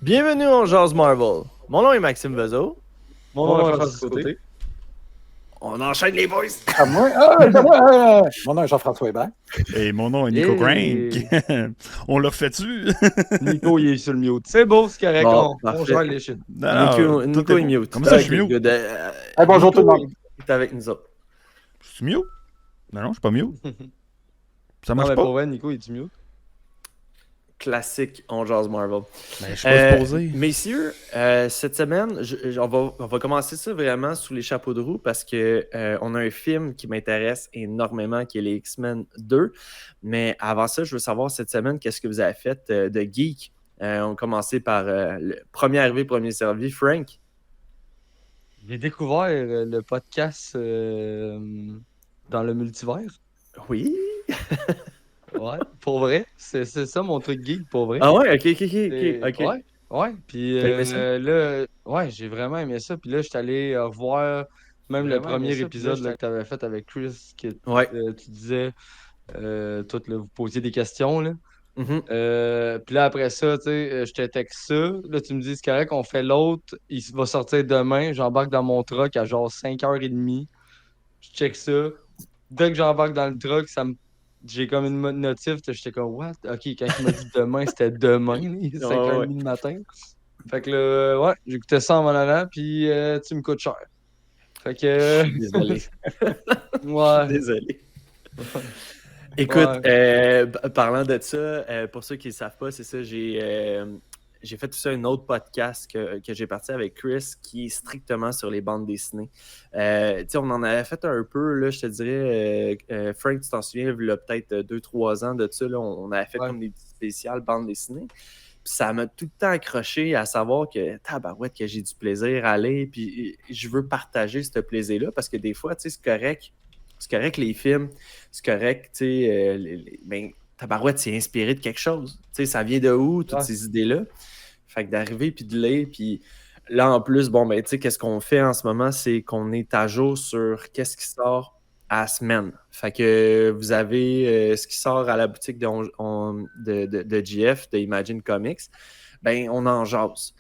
Bienvenue en Jazz Marvel. Mon nom est Maxime Vezo. Mon nom est Francis Côté. On enchaîne les boys. À moi? Ah, c'est moi! Mon nom est Jean-François Hébert. Et mon nom est Nico Et- Crank. On l'a refait-tu? Nico, il est sur le mute. C'est beau, c'est correct. Bon, on parfait. gère les shit. Nico est mute. Comment ça, je suis mute? Good. Hey, bonjour Nico tout le monde. est avec nous autres. Je suis mute? Non, je suis pas mute. Ça Non, marche mais pas? pour vrai, Nico, il est mute. Classique en Jazz Marvel. Ben, je suis pas supposé. Messieurs, cette semaine, on va commencer ça vraiment sous les chapeaux de roue parce que on a un film qui m'intéresse énormément qui est les X-Men 2. Mais avant ça, je veux savoir cette semaine, qu'est-ce que vous avez fait de geek? On va commencer par le premier arrivé, premier servi. Frank? J'ai découvert le podcast dans le multivers. Oui? Ouais, pour vrai. C'est ça mon truc geek, pour vrai. Ah ouais? Ok. Ouais, ouais. Puis T'as aimé ça? là, ouais, j'ai vraiment aimé ça. Puis là, je suis allé revoir même le premier épisode là, que tu avais fait avec Chris, que Ouais. tu disais, toi, là, vous posiez des questions, là. Mhm. Puis là, après ça, tu sais, je te texte ça. Là, tu me dis, c'est correct, on fait l'autre. Il va sortir demain. J'embarque dans mon truck à genre 5h30. Je check ça. Dès que j'embarque dans le truck, j'ai comme une notif. J'étais comme, what? Ok, quand il m'a dit demain, c'était demain. Là, il est 5h30 du matin. Fait que là, ouais, j'écoutais ça en m'en allant. Puis tu me coûtes cher. Fait que. Désolé. Ouais. Désolé. Écoute, Ouais. parlant de ça, pour ceux qui ne savent pas, c'est ça, j'ai fait tout ça un autre podcast que j'ai parti avec Chris qui est strictement sur les bandes dessinées. Tu sais, on en avait fait un peu, là, je te dirais, Frank, tu t'en souviens, il y a peut-être 2-3 ans de ça, là, on avait fait Ouais. comme des petits spéciales bandes dessinées. Puis ça m'a tout le temps accroché à savoir que, tabarouette, que j'ai du plaisir à aller, puis je veux partager ce plaisir-là parce que des fois, tu sais, c'est correct. C'est correct les films, c'est correct, tu sais, ben, tabarouette, c'est inspiré de quelque chose. Tu sais, ça vient de où, toutes Ouais. ces idées-là? Fait que d'arriver puis de lire, puis là, en plus, bon, ben, tu sais, qu'est-ce qu'on fait en ce moment, c'est qu'on est à jour sur qu'est-ce qui sort à la semaine. Fait que vous avez ce qui sort à la boutique de GF, de Imagine Comics, ben, on en jase.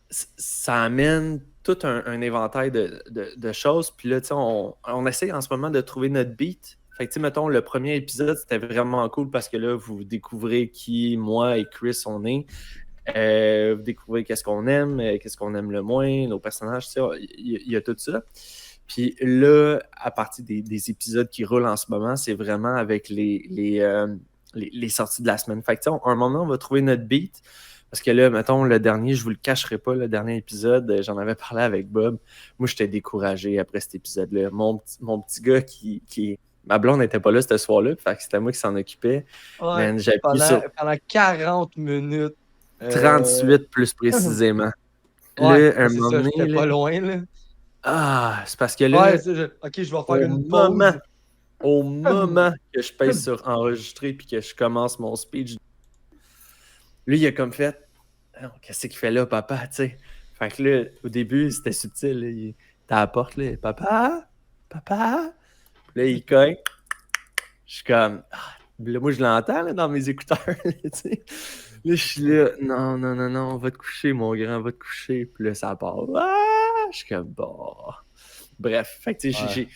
Ça amène tout un éventail de choses. Puis là, tu sais, on essaie en ce moment de trouver notre beat. Fait que, tu sais, mettons, le premier épisode, c'était vraiment cool parce que là, vous découvrez qui, moi et Chris, on est. Vous découvrez qu'est-ce qu'on aime le moins, nos personnages, tu sais, il y a tout ça. Puis là, à partir des épisodes qui roulent en ce moment, c'est vraiment avec les sorties de la semaine. Fait que, tu sais, à un moment, on va trouver notre beat. Parce que là, mettons, le dernier, je vous le cacherai pas, le dernier épisode, j'en avais parlé avec Bob. Moi, j'étais découragé après cet épisode-là. Mon petit gars ma blonde n'était pas là ce soir-là, fait que c'était moi qui s'en occupait. Ouais. Man, j'ai appuyé sur Pendant 40 minutes. 38 plus précisément. Ouais, Là, un c'est moment ça, donné, j'étais pas là, loin, là. c'est parce que là, Ouais, ok, je vais refaire une pause. au moment que je pèse sur enregistrer puis que je commence mon speech, lui, il a comme fait ah, qu'est-ce qu'il fait là, papa, tu sais. Fait que là, au début, c'était subtil. Là, il était à la porte, là, papa. Puis là, il cogne. Je suis comme, là, moi, je l'entends là, dans mes écouteurs, là, tu sais. Là, je suis là, non, va te coucher, mon grand, va te coucher. Puis là, ça part. Je suis comme, bon. Bref, fait que, tu sais,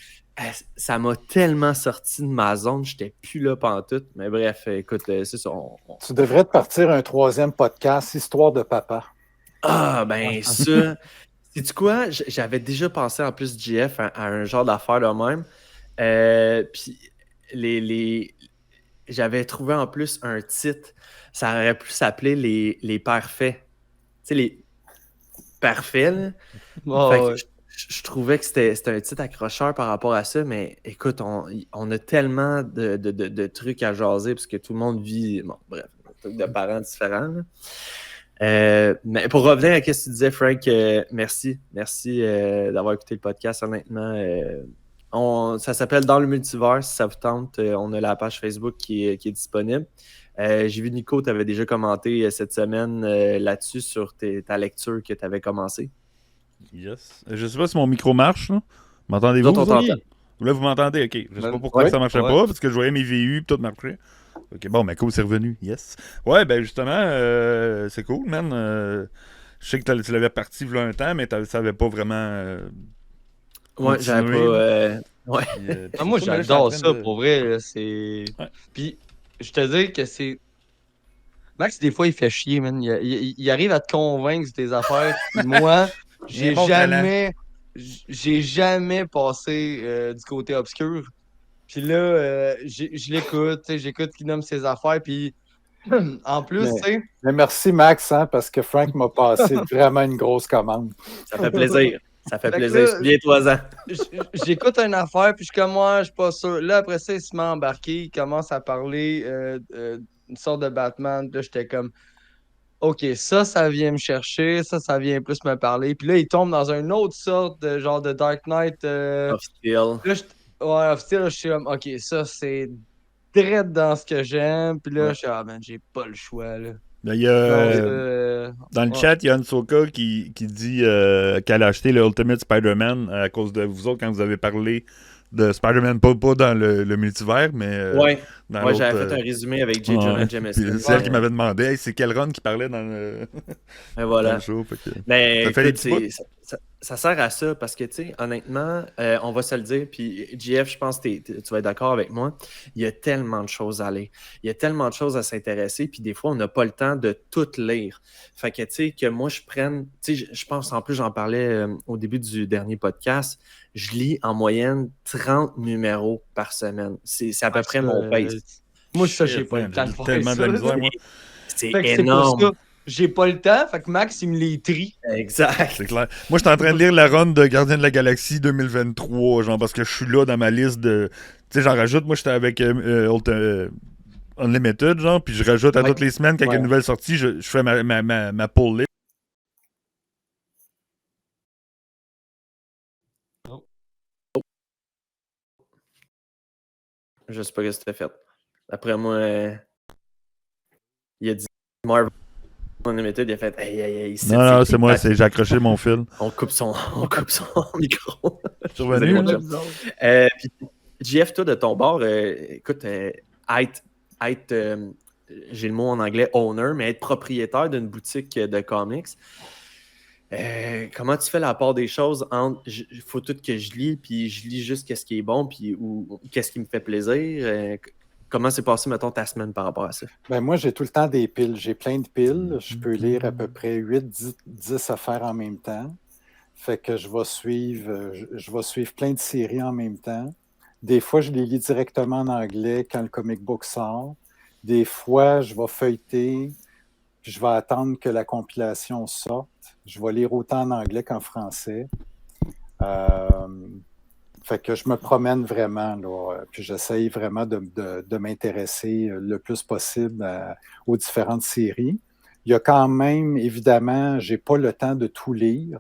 ça m'a tellement sorti de ma zone, j'étais plus là pantoute. Mais bref, écoute, c'est ça. Tu devrais te partir un troisième podcast, Histoire de papa. Ah, ben ça. Sais-tu quoi? J'avais déjà pensé en plus JF à un genre d'affaire de même. Puis j'avais trouvé en plus un titre. Ça aurait pu s'appeler les parfaits. Tu sais, les parfaits, là. Oh, Fait que ouais. je trouvais que c'était un titre accrocheur par rapport à ça, mais écoute, on a tellement de trucs à jaser parce que tout le monde vit, bon, bref, un truc de parents différents, là. Mais pour revenir à ce que tu disais, Frank, merci d'avoir écouté le podcast, honnêtement. Ça s'appelle Dans le multivers, si ça vous tente. On a la page Facebook qui est disponible. J'ai vu, Nico, tu avais déjà commenté cette semaine là-dessus sur ta lecture que tu avais commencé. Yes. Je sais pas si mon micro marche, là. M'entendez-vous? Nous autres, on vous? t'entend. Là, vous m'entendez? OK. Je sais pas pourquoi Ouais, ça marchait ouais. pas, parce que je voyais mes VU et tout marchait. Ok, bon, mais cool, c'est revenu. Yes. Ouais, ben justement, c'est cool, man. Je sais que tu l'avais parti il y a un temps, mais tu savais pas vraiment Ouais, j'avais pas. continuer. Là. Ouais. Puis Ah, c'est moi, ça, mais là, je suis en j'adore train ça, de. pour vrai. Là, c'est... Ouais. Puis, je te dis que c'est... Max, des fois, il fait chier, man. Il arrive à te convaincre de tes affaires. Puis moi, Il a un bon talent. j'ai jamais passé du côté obscur. Puis là, je l'écoute, tu sais, j'écoute qu'il nomme ses affaires. Puis en plus, Mais, tu sais, mais merci, Max, hein, parce que Frank m'a passé vraiment une grosse commande. Ça fait plaisir. Ça fait fait que plaisir. là, Souviens-toi-en. j'écoute une affaire, puis je suis comme moi, je suis pas sûr. Là, après ça, il se met à embarquer, il commence à parler une sorte de Batman. Puis là, j'étais comme, OK, ça vient me chercher, ça vient plus me parler. Puis là, il tombe dans une autre sorte de genre de Dark Knight. Of Steel. Là, ouais, officiel, là, je suis comme, OK, ça, c'est direct dans ce que j'aime. Puis là, Ouais. je suis, ah, man, j'ai pas le choix, là. Ben, il y a, Non, dans le ouais. chat, il y a Ansoka qui dit qu'elle a acheté le Ultimate Spider-Man à cause de vous autres quand vous avez parlé de Spider-Man, pas dans le multivers, mais Ouais. dans Ouais, l'autre. j'avais fait un résumé avec J. Ouais. Jonah Puis Jameson. c'est elle qui m'avait demandé hey, c'est quel run qui parlait dans le, Et dans voilà. le show. Fait que... Mais Ça fait les écoute, petits bouts. ça sert à ça parce que, tu sais, honnêtement, on va se le dire, puis JF, je pense que tu vas être d'accord avec moi, il y a tellement de choses à lire. Il y a tellement de choses à s'intéresser, puis des fois, on n'a pas le temps de tout lire. Fait que, tu sais, que moi, je prenne, tu sais, je pense, en plus, j'en parlais au début du dernier podcast, je lis en moyenne 30 numéros par semaine. C'est à peu près mon pace. Moi, ça, Shit, j'ai pas man, le temps de j'ai faire tellement de la ça. misère, moi. C'est Fait que c'est pour énorme. ça. J'ai pas le temps, fait que Max, il me les trie. Exact. C'est clair. Moi, je suis en train de lire la run de Gardien de la Galaxie 2023, genre, parce que je suis là dans ma liste de. Tu sais, j'en rajoute. Moi, j'étais avec Unlimited, genre, puis je rajoute à Ouais. toutes les semaines, quand il y a une nouvelle sortie, je fais ma pull list. Je sais pas ce que tu as fait. Après moi, il a dit Marvel Unlimited, il a fait hey, Non, c'est moi, j'ai accroché mon fil. On coupe son micro. Je suis revenu, là. Puis, JF, toi, de ton bord, écoute, j'ai le mot en anglais owner, mais être propriétaire d'une boutique de comics. Comment tu fais la part des choses entre il faut tout que je lis, puis je lis juste qu'est-ce qui est bon, puis ou qu'est-ce qui me fait plaisir? Comment s'est passé, mettons, ta semaine par rapport à ça? Ben, moi, j'ai tout le temps des piles. J'ai plein de piles. Je peux lire à peu près 8-10 affaires en même temps. Fait que je vais suivre plein de séries en même temps. Des fois, je les lis directement en anglais quand le comic book sort. Des fois, je vais feuilleter, puis je vais attendre que la compilation sorte. Je vais lire autant en anglais qu'en français. Fait que je me promène vraiment, là, puis j'essaye vraiment de m'intéresser le plus possible aux différentes séries. Il y a quand même, évidemment, j'ai pas le temps de tout lire.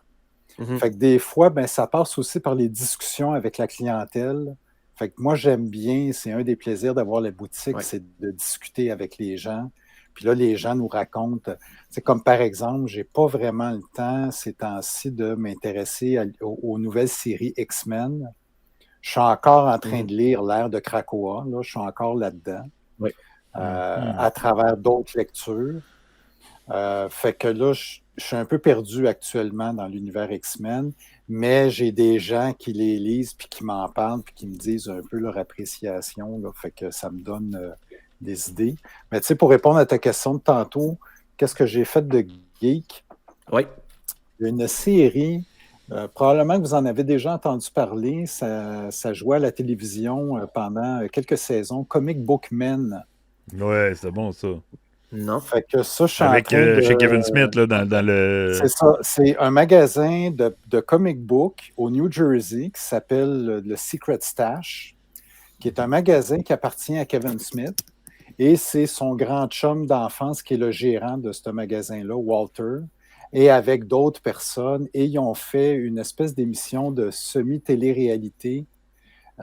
Mm-hmm. Fait que des fois, ben, ça passe aussi par les discussions avec la clientèle. Fait que moi, j'aime bien, c'est un des plaisirs d'avoir la boutique, c'est de discuter avec les gens. Puis là, les gens nous racontent. C'est comme par exemple, j'ai pas vraiment le temps ces temps-ci de m'intéresser aux nouvelles séries X-Men. Je suis encore en train de lire l'ère de Krakoa. Là, je suis encore là-dedans. Oui. À travers d'autres lectures. Fait que là, je suis un peu perdu actuellement dans l'univers X-Men, mais j'ai des gens qui les lisent puis qui m'en parlent puis qui me disent un peu leur appréciation. Là, fait que ça me donne des idées. Mais tu sais, pour répondre à ta question de tantôt, qu'est-ce que j'ai fait de geek? Oui. Il y a une série, probablement que vous en avez déjà entendu parler, ça jouait à la télévision pendant quelques saisons, Comic Book Men. Ouais, c'est bon ça. Non. Fait que ça, je suis avec en train de... chez Kevin Smith, là, dans le... C'est ça. C'est un magasin de comic book au New Jersey qui s'appelle le Secret Stash, qui est un magasin qui appartient à Kevin Smith. Et c'est son grand chum d'enfance qui est le gérant de ce magasin-là, Walter, et avec d'autres personnes. Et ils ont fait une espèce d'émission de semi-télé-réalité.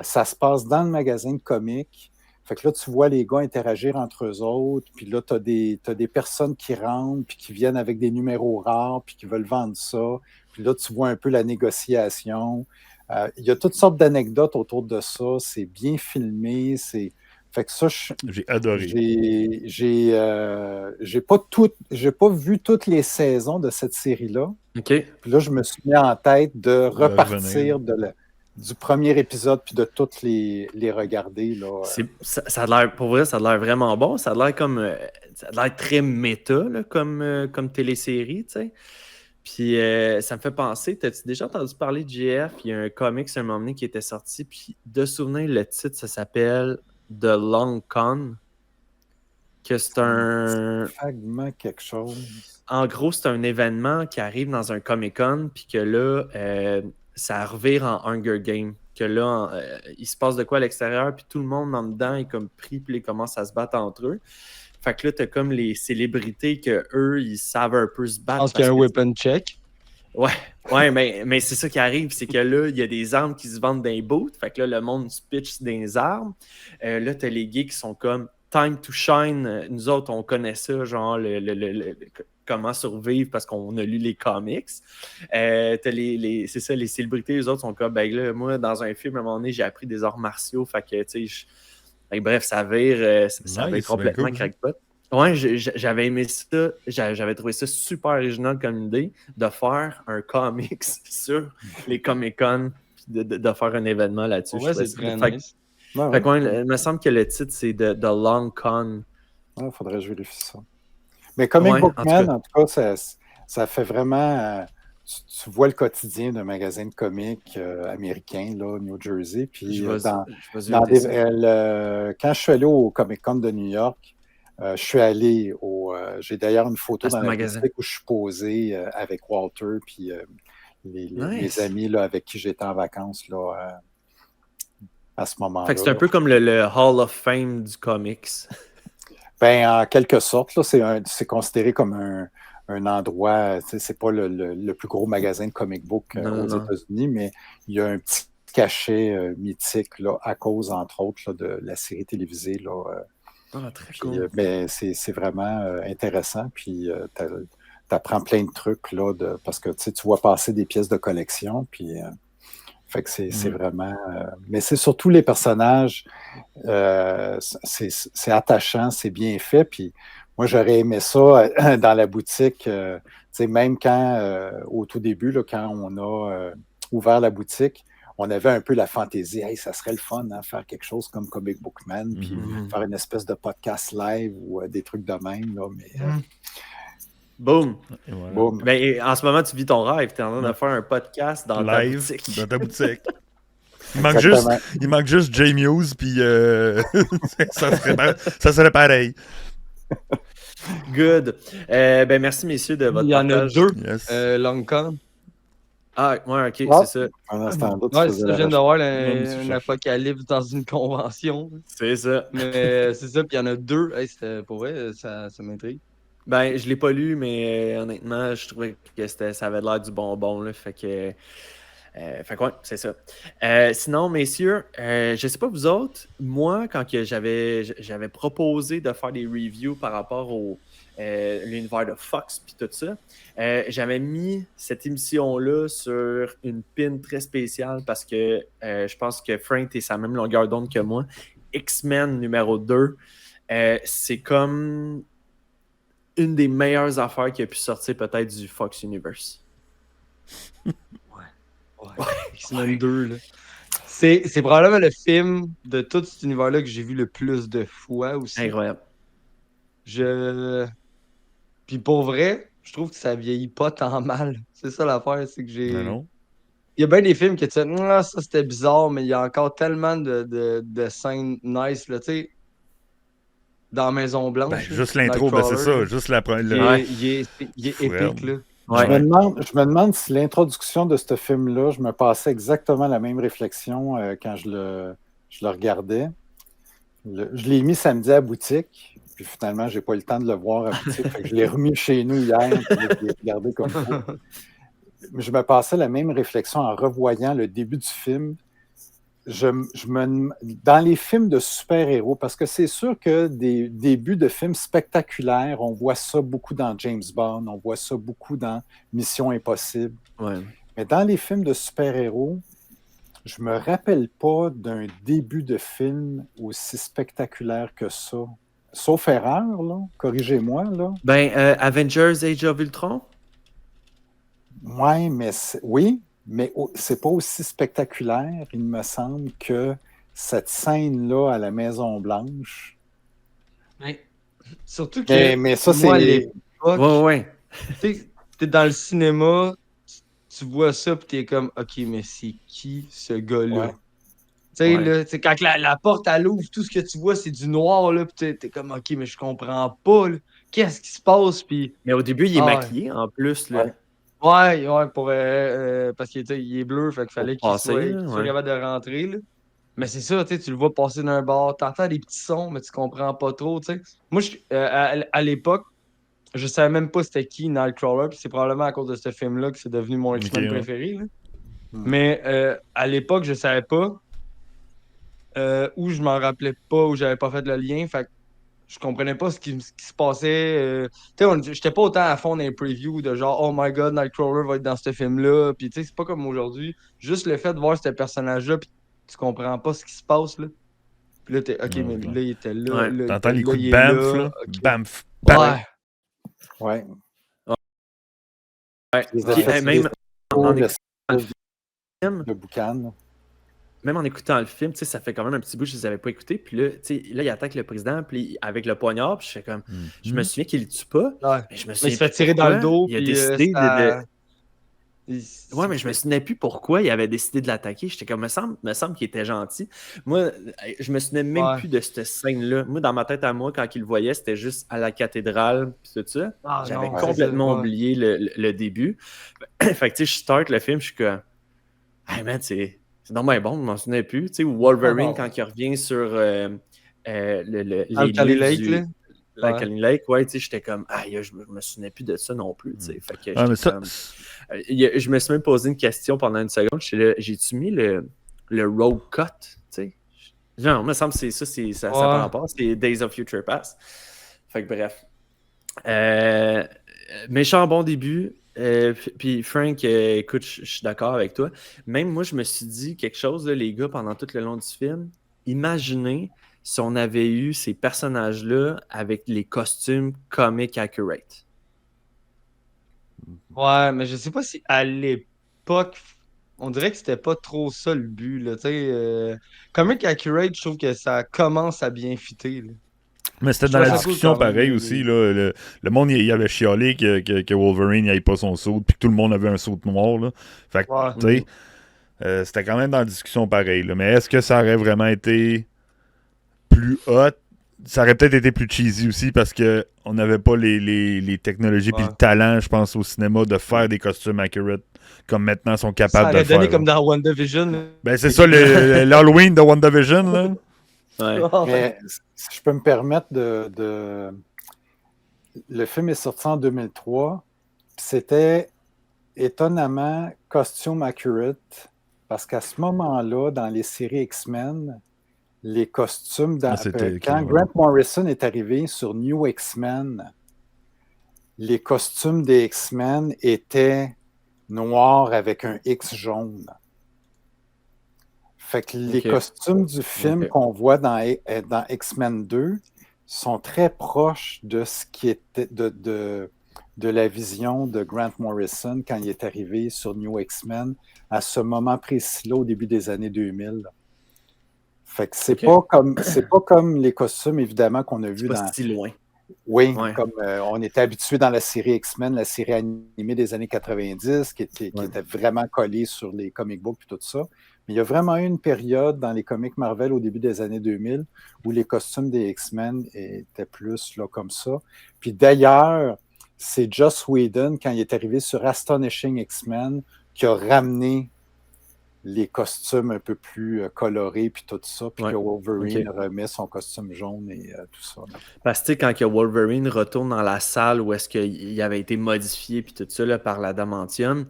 Ça se passe dans le magasin de comics. Fait que là, tu vois les gars interagir entre eux autres, puis là, tu as des personnes qui rentrent, puis qui viennent avec des numéros rares, puis qui veulent vendre ça. Puis là, tu vois un peu la négociation. Il y a toutes sortes d'anecdotes autour de ça. C'est bien filmé. Fait que ça, J'ai adoré. j'ai pas vu toutes les saisons de cette série-là. OK. Puis là, je me suis mis en tête de repartir revenir. du premier épisode puis de toutes les regarder. Là. Ça a l'air, pour vrai, ça a l'air vraiment bon. Ça a l'air comme. Ça a l'air très méta là, comme télésérie, tu sais. Puis ça me fait penser, t'as-tu déjà entendu parler de GF? Il y a un comics un moment donné qui était sorti, puis de souvenir, le titre, ça s'appelle The Long Con. Que c'est un fragment quelque chose. En gros, c'est un événement qui arrive dans un Comic-Con, puis que là, ça revire en Hunger Game. Que là, il se passe de quoi à l'extérieur, puis tout le monde en dedans est comme pris, puis ils commencent à se battre entre eux. Fait que là, t'as comme les célébrités que eux, ils savent un peu se battre. Je pense qu'il y a un weapon check. Ouais, mais c'est ça qui arrive, c'est que là, il y a des armes qui se vendent dans les booths. Fait que là, le monde se pitch dans les armes. Là, t'as les gays qui sont comme Time to Shine. Nous autres, on connaît ça, genre comment survivre parce qu'on a lu les comics. T'as c'est ça, les célébrités, les autres sont comme, ben là, moi, dans un film, à un moment donné, j'ai appris des arts martiaux. Fait que, tu sais, bref, ça vire complètement cool. crackpot. Ouais, j'avais aimé ça. J'avais trouvé ça super original comme idée de faire un comics sur les Comic-Con de faire un événement là-dessus. Ouais, c'est très nice. Fait il me semble que le titre, c'est The Long Con. Il faudrait que je vérifie ça. Mais Comic Book Man, en tout cas, ça fait vraiment... tu vois le quotidien d'un magasin de comics américain, là, New Jersey. Puis quand je suis allé au Comic-Con de New York, je suis allé j'ai d'ailleurs une photo dans la boutique où je suis posé avec Walter puis mes amis là, avec qui j'étais en vacances là, à ce moment-là. Fait que c'est un peu comme le Hall of Fame du comics. Ben, en quelque sorte, là, c'est considéré comme un endroit, c'est pas le plus gros magasin de comic book aux États-Unis, mais il y a un petit cachet mythique là, à cause, entre autres, là, de la série télévisée. Là, très cool. Mais c'est vraiment intéressant. Puis tu apprends plein de trucs là, parce que tu vois passer des pièces de collection. Puis fait que c'est vraiment. Mais c'est surtout les personnages. C'est attachant, c'est bien fait. Puis moi, j'aurais aimé ça dans la boutique. Même quand, au tout début, là, quand on a ouvert la boutique, on avait un peu la fantaisie, hey, ça serait le fun, hein, faire quelque chose comme Comic Book Man, puis faire une espèce de podcast live ou des trucs de même. Là, mais, Boom! Voilà. Boom. Ben, en ce moment, tu vis ton rêve. Tu es en train de faire un podcast dans live, ta boutique. Dans ta boutique. Il manque juste Jay Muse, puis ça serait pareil. Good. Ben, merci, messieurs, de votre partage. Il y en a deux, Yes. Long Con. Ah, ouais, ok, c'est ça. Pendant ce temps-là, Ouais, c'est ça, je viens d'avoir un apocalypse dans une convention. C'est ça. Mais c'est ça, puis il y en a deux. Hey, pour vrai, ça m'intrigue. Ben, je l'ai pas lu, mais honnêtement, je trouvais que ça avait l'air du bonbon. Là, fait que ouais, c'est ça. Sinon, messieurs, je sais pas vous autres, moi, quand j'avais proposé de faire des reviews par rapport au l'univers de Fox puis tout ça, j'avais mis cette émission-là sur une pin très spéciale parce que je pense que Frank est sa même longueur d'onde que moi. X-Men numéro 2, c'est comme une des meilleures affaires qui a pu sortir peut-être du Fox Universe. Ouais. X-Men 2, là. C'est probablement le film de tout cet univers-là que j'ai vu le plus de fois aussi. Incroyable. Puis pour vrai, je trouve que ça vieillit pas tant mal. C'est ça l'affaire, c'est que j'ai... Non. Il y a bien des films que tu sais, ça c'était bizarre, mais il y a encore tellement de scènes nice, là, tu sais. Dans Maison Blanche. Ben, juste l'intro, ben c'est ça. Juste la Il est épique, là. Ouais. Je me demande si l'introduction de ce film-là, je me passais exactement la même réflexion quand je le regardais. Je l'ai mis samedi à la boutique, puis finalement, je n'ai pas eu le temps de le voir à la boutique. Fait que je l'ai remis chez nous hier, puis je l'ai regardé comme ça. Je me passais la même réflexion en revoyant le début du film. Dans les films de super-héros, parce que c'est sûr que des débuts de films spectaculaires, on voit ça beaucoup dans James Bond, on voit ça beaucoup dans Mission Impossible. Ouais. Mais dans les films de super-héros, Je me rappelle pas d'un début de film aussi spectaculaire que ça. Sauf erreur, là. Corrigez-moi, là. Ben, Avengers Age of Ultron? Ouais, mais oui, mais c'est pas aussi spectaculaire, il me semble, que cette scène-là à la Maison-Blanche. Ouais. Surtout que Mais ça, moi, à c'est. l'époque, Ouais. t'es dans le cinéma, tu vois ça, puis t'es comme, OK, mais c'est qui ce gars-là? Ouais. Tu sais, Ouais. là, quand la porte, elle ouvre, tout ce que tu vois, c'est du noir, là, puis t'es comme, OK, mais je comprends pas, là. Qu'est-ce qui se passe? Puis, Mais au début, il est Ah ouais. maquillé en plus, là. Ouais. ouais, parce qu'il est bleu, fait qu'il fallait qu'il passer, soit, là, qu'il soit ouais. capable de rentrer, là. Mais c'est ça, tu le vois passer d'un bar, t'entends des petits sons, mais tu comprends pas trop, tu sais. Moi, à l'époque, je savais même pas c'était qui Nightcrawler, puis c'est probablement à cause de ce film-là que c'est devenu mon Ok, X-Men ouais. préféré, là. Hmm. Mais à l'époque, je savais pas, ou je m'en rappelais pas, ou j'avais pas fait le lien, fait que je comprenais pas ce qui se passait. Tu sais, j'étais pas autant à fond dans les previews de genre, oh my god, Nightcrawler va être dans ce film-là, puis tu sais, c'est pas comme aujourd'hui. Juste le fait de voir ce personnage-là, puis tu comprends pas ce qui se passe, là. Puis là, t'es, OK, Ouais, mais ouais. là, il était là, Ouais. là, il T'entends était les là, coups de il est bamf, là. là? OK. Bamf. Ouais. Ouais. Ouais. Les Ouais. Puis, effets même en spéciaux, écoutant le film, de boucan. même en écoutant le film, tu sais, ça fait quand même un petit bout que je les avais pas écoutés. Puis là, tu sais, là, il attaque le président, puis avec le poignard, puis je fais comme, je me souviens qu'il le tue pas, Ouais. mais je me Mais il souviens se fait plus tirer dans le pourquoi dos, il a puis décidé ça. Ouais, mais je me souvenais plus pourquoi il avait décidé de l'attaquer. J'étais comme, me semble qu'il était gentil. Moi, je me souvenais même Ouais. plus de cette scène-là. Moi, dans ma tête à moi, quand il le voyait, c'était juste à la cathédrale, puis tout ça. Ah J'avais non, c'est ça. complètement Ouais. oublié le début. Fait que, tu sais, je start le film, je suis comme, hey man, c'est normal bon, je m'en souvenais plus. Tu sais, ou Wolverine, quand il revient sur les Alkali lieux Lake, là. la Ouais. Canyon Lake, ouais, tu sais, j'étais comme, aïe, je me souvenais plus de ça non plus, tu sais. Fait que Ah, mais j'étais ça. comme. Je me suis même posé une question pendant une seconde. J'ai-tu mis le road cut, tu sais? Non, il me semble que c'est ça, ça par Ouais. rapport. C'est Days of Future Past. Fait que bref. Méchant bon début. Puis Frank, écoute, je suis d'accord avec toi. Même moi, je me suis dit quelque chose, là, les gars, pendant tout le long du film. Imaginez si on avait eu ces personnages-là avec les costumes comic accurate. Ouais, mais je sais pas si à l'époque, on dirait que c'était pas trop ça le but, là. Tu sais, Comic Accurate, je trouve que ça commence à bien fitter, là. Mais c'était Je dans trouvais la ça cool discussion quand même, pareil aussi. Là, le monde, il avait chialé que Wolverine n'avait pas son saut, puis que tout le monde avait un saut noir. Là. Fait que, Ouais. tu sais, c'était quand même dans la discussion pareil. Là. Mais est-ce que ça aurait vraiment été plus hot? Ça aurait peut-être été plus cheesy aussi parce que on n'avait pas les technologies puis Ouais. le talent, je pense, au cinéma de faire des costumes accurate comme maintenant sont Ça capables de aurait le faire. donné là. comme dans WandaVision, là. Ben, c'est ça, l'Halloween de WandaVision. Là. Ouais. Mais si je peux me permettre de. Le film est sorti en 2003. C'était étonnamment costume accurate parce qu'à ce moment-là, dans les séries X-Men, les costumes, quand Grant Morrison est arrivé sur New X-Men, les costumes des X-Men étaient noirs avec un X jaune. Fait que les costumes du film qu'on voit dans X-Men 2 sont très proches de ce qui était de la vision de Grant Morrison quand il est arrivé sur New X-Men à ce moment précis-là au début des années 2000. Fait que c'est pas comme les costumes évidemment qu'on a vu dans. C'est pas si loin. Oui, comme on était habitué dans la série X-Men, la série animée des années 90, qui était vraiment collée sur les comic books et tout ça. Mais il y a vraiment eu une période dans les comics Marvel au début des années 2000 où les costumes des X-Men étaient plus là, comme ça. Puis d'ailleurs, c'est Joss Whedon, quand il est arrivé sur Astonishing X-Men, qui a ramené les costumes un peu plus colorés puis tout ça, puis que Wolverine remet son costume jaune et tout ça. Là. Parce que tu sais, quand que Wolverine retourne dans la salle où est-ce qu'il avait été modifié puis tout ça là, par l'adamantium,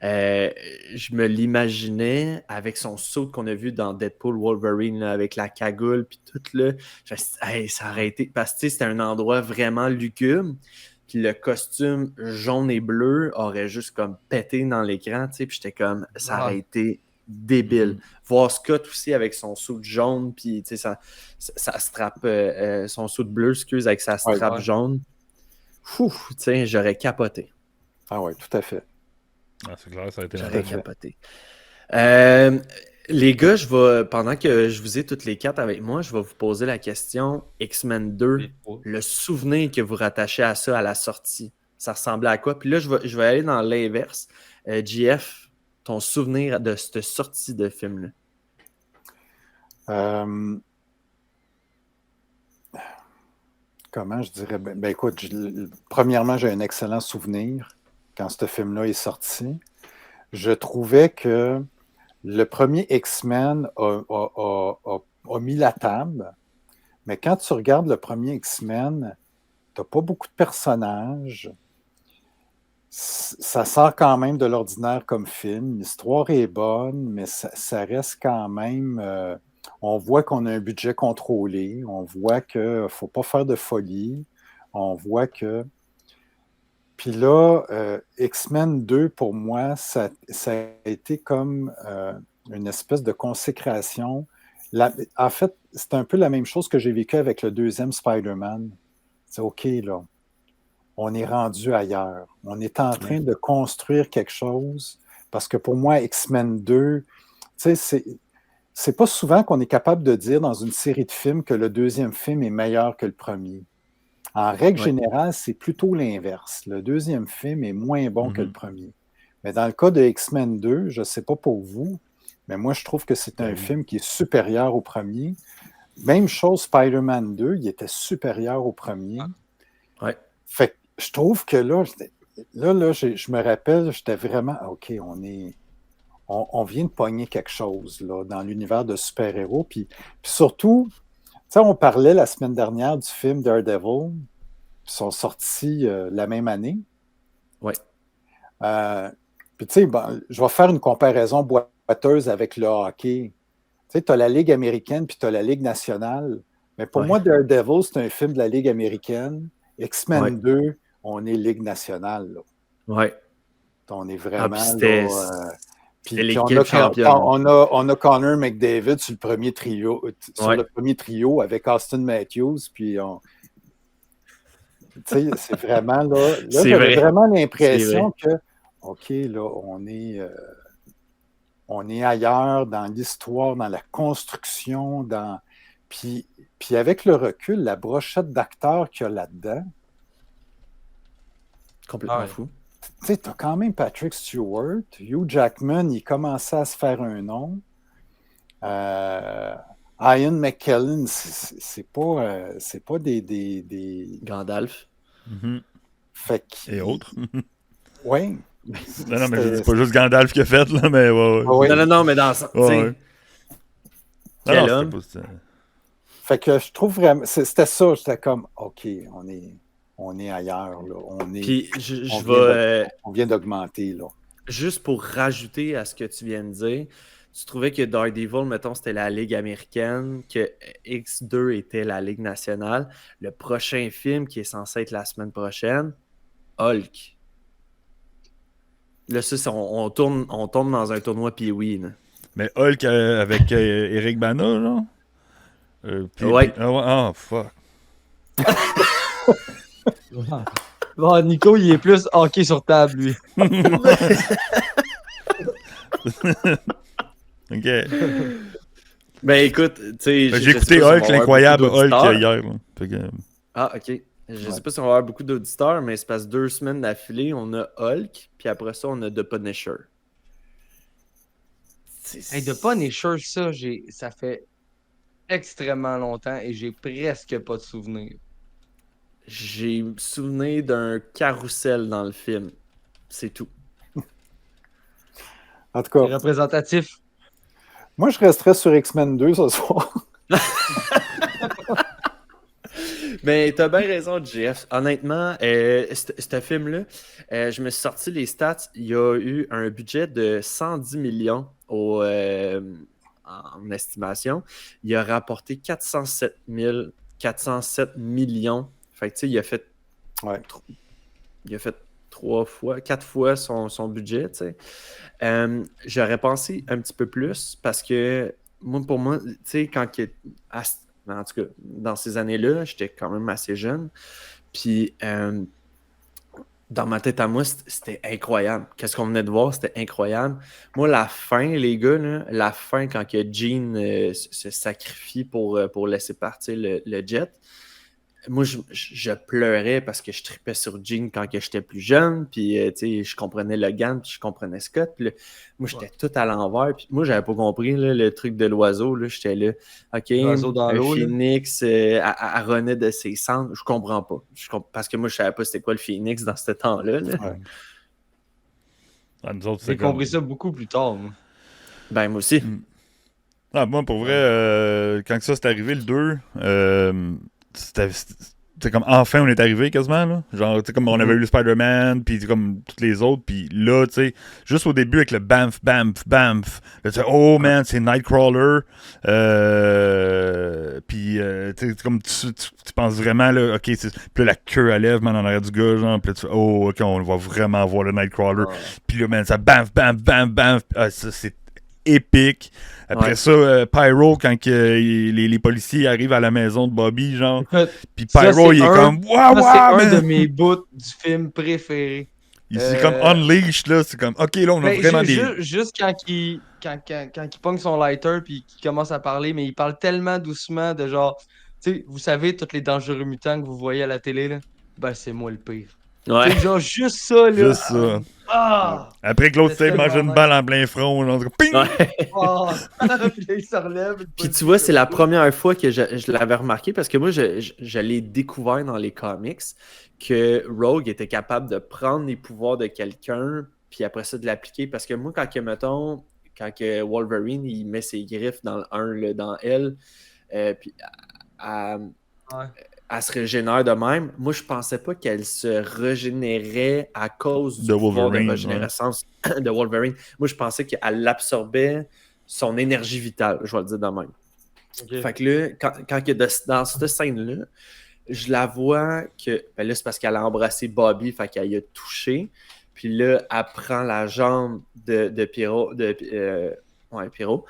je me l'imaginais avec son saut qu'on a vu dans Deadpool Wolverine là, avec la cagoule puis tout là. Ça aurait été... Parce que c'était un endroit vraiment lugubre. Puis le costume jaune et bleu aurait juste comme pété dans l'écran, tu sais, puis j'étais comme, ça aurait été débile. Voir Scott aussi avec son suit jaune, puis ça strap, son suit bleu, excuse, avec sa strap jaune. Ouf, j'aurais capoté. Ah oui, tout à fait. Ah, c'est clair, ça a été J'aurais capoté. Les gars, pendant que je vous ai toutes les 4 avec moi, je vais vous poser la question X-Men 2, le souvenir que vous rattachez à ça à la sortie. Ça ressemblait à quoi? Puis là, je vais aller dans l'inverse. JF, ton souvenir de cette sortie de film-là? Comment je dirais? Ben écoute, premièrement, j'ai un excellent souvenir quand ce film-là est sorti. Je trouvais que le premier X-Men a mis la table, mais quand tu regardes le premier X-Men, tu n'as pas beaucoup de personnages. Ça sort quand même de l'ordinaire comme film. L'histoire est bonne, mais ça reste quand même... on voit qu'on a un budget contrôlé. On voit qu'il ne faut pas faire de folie. On voit que... Puis là, X-Men 2, pour moi, ça a été comme une espèce de consécration. En fait, c'est un peu la même chose que j'ai vécu avec le deuxième Spider-Man. C'est OK, là. On est rendu ailleurs. On est en train de construire quelque chose. Parce que pour moi, X-Men 2, tu sais, c'est pas souvent qu'on est capable de dire dans une série de films que le deuxième film est meilleur que le premier. En règle générale, c'est plutôt l'inverse. Le deuxième film est moins bon que le premier. Mais dans le cas de X-Men 2, je ne sais pas pour vous, mais moi, je trouve que c'est un film qui est supérieur au premier. Même chose, Spider-Man 2, il était supérieur au premier. Ouais. Fait que je trouve que là, je me rappelle, j'étais vraiment, OK, on vient de pogner quelque chose là, dans l'univers de super-héros. Puis surtout, tu sais, on parlait la semaine dernière du film Daredevil, qui sont sortis la même année. Oui. Puis tu sais, je vais faire une comparaison boiteuse avec le hockey. Tu sais, tu as la Ligue américaine puis tu as la Ligue nationale. Mais pour moi, Daredevil, c'est un film de la Ligue américaine. X-Men 2, on est Ligue nationale. Oui. On est vraiment... Puis l'équipe championne. On a Connor McDavid sur le premier trio, avec Austin Matthews. Puis tu sais, c'est vraiment là j'avais vraiment l'impression que, OK, là, on est ailleurs dans l'histoire, dans la construction, puis avec le recul, la brochette d'acteurs qu'il y a là-dedans. Complètement fou. Tu sais, tu as quand même Patrick Stewart, Hugh Jackman, il commençait à se faire un nom. Ian McKellen, c'est pas des... Gandalf. Et autres. Oui. Non, mais c'est pas juste Gandalf qui a fait, là, mais Non, mais dans ça. Quel homme. Fait que je trouve vraiment... C'était ça, j'étais comme, OK, on est ailleurs, là. On vient d'augmenter, là. Juste pour rajouter à ce que tu viens de dire, tu trouvais que Daredevil, mettons, c'était la Ligue américaine, que X2 était la Ligue nationale. Le prochain film qui est censé être la semaine prochaine, Hulk. Là, ça, on tombe dans un tournoi Pee-Wee. Mais Hulk avec Eric Bana, genre? Fuck. Bon, Nico, il est plus hockey sur table, lui. OK. Ben écoute, tu sais... J'ai écouté Hulk, l'incroyable Hulk hier. Ah, OK. Je sais pas si on va avoir beaucoup d'auditeurs, mais c'est parce que 2 semaines d'affilée, on a Hulk, puis après ça, on a The Punisher. The Punisher, ça fait extrêmement longtemps et j'ai presque pas de souvenirs. J'ai souvenir d'un carrousel dans le film. C'est tout. En tout cas... C'est représentatif. Moi, je resterais sur X-Men 2 ce soir. Mais t'as bien raison, Jeff. Honnêtement, ce film-là, je me suis sorti les stats. Il y a eu un budget de 110 millions en estimation. Il a rapporté 407 millions. Fait que tu sais, il a fait 4 fois son budget, tu sais. J'aurais pensé un petit peu plus parce que pour moi, tu sais, en tout cas, dans ces années-là, j'étais quand même assez jeune. Puis dans ma tête à moi, c'était incroyable. Qu'est-ce qu'on venait de voir, c'était incroyable. Moi, la fin, les gars, là, la fin quand que Jean se sacrifie pour laisser partir le jet, moi, je pleurais parce que je tripais sur Jean quand que j'étais plus jeune, puis tu sais, je comprenais Logan, puis je comprenais Scott, puis là, moi, j'étais tout à l'envers, puis moi, j'avais pas compris là, le truc de l'oiseau, là, j'étais là, OK, L'oiseau dans un l'eau, là. phoenix, elle renaît de ses cendres, je comprends pas, parce que moi, je savais pas c'était quoi le phoenix dans ce temps-là, là. Ouais. Ah, nous autres, J'ai c'est comme... compris ça beaucoup plus tard, moi. Ben, moi aussi. Ah, moi, pour vrai, quand ça s'est arrivé, le 2, c'était comme enfin on est arrivé quasiment, là. Genre, tu sais, comme on avait eu le Spider-Man, puis comme toutes les autres, puis là, tu sais, juste au début avec le bamf, bamf, bamf, là, tu sais, oh man, c'est Nightcrawler, puis, tu sais, comme tu penses vraiment, là, ok, puis là, la queue à lèvres, man, en arrière du gars, genre, puis là, tu fais, oh, ok, on va vraiment voir le Nightcrawler, puis là, man, ça bamf, bamf, bamf, bamf, ça, c'est épique. Après ça, Pyro, quand les policiers arrivent à la maison de Bobby, genre, puis Pyro, il est comme waouh, c'est un man! de mes bouts du film préféré. C'est comme Unleashed, là, c'est comme, ok, là, on a vraiment des... Juste quand il pogne son lighter puis qu'il commence à parler, mais il parle tellement doucement de genre, tu sais, vous savez, tous les dangereux mutants que vous voyez à la télé, là, ben c'est moi le pire. Ouais. Tu sais, genre, juste ça, là. Juste ça. Après que l'autre C'est mange une balle en plein front, genre, ping! Ouais. Puis là, il se relève. Puis tu vois, c'est la première fois que je l'avais remarqué parce que moi, je l'ai découvert dans les comics que Rogue était capable de prendre les pouvoirs de quelqu'un puis après ça de l'appliquer. Parce que moi, mettons, quand que Wolverine il met ses griffes dans le 1, là, dans elle, puis elle se régénère de même. Moi, je pensais pas qu'elle se régénérait à cause du pouvoir de régénérescence de Wolverine. Moi, je pensais qu'elle absorbait son énergie vitale, je vais le dire de même. Okay. Fait que là, quand dans cette scène-là, je la vois que... Ben là, c'est parce qu'elle a embrassé Bobby, fait qu'elle y a touché. Puis là, elle prend la jambe de Pyro... Pyro,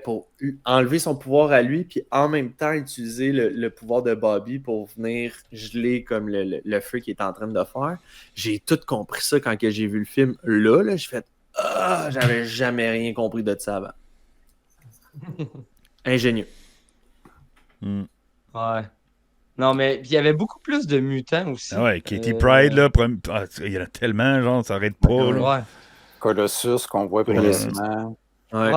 pour enlever son pouvoir à lui, puis en même temps utiliser le pouvoir de Bobby pour venir geler comme le feu qu'il est en train de faire. J'ai tout compris ça quand que j'ai vu le film. Là j'ai fait « Ah! J'avais jamais rien compris de ça avant. » Ingénieux. Ouais. Non, mais il y avait beaucoup plus de mutants aussi. Ah ouais, Katie Pryde, là, il y en a tellement, genre, ça arrête pas. Ouais. Colossus qu'on voit brièvement. Ouais.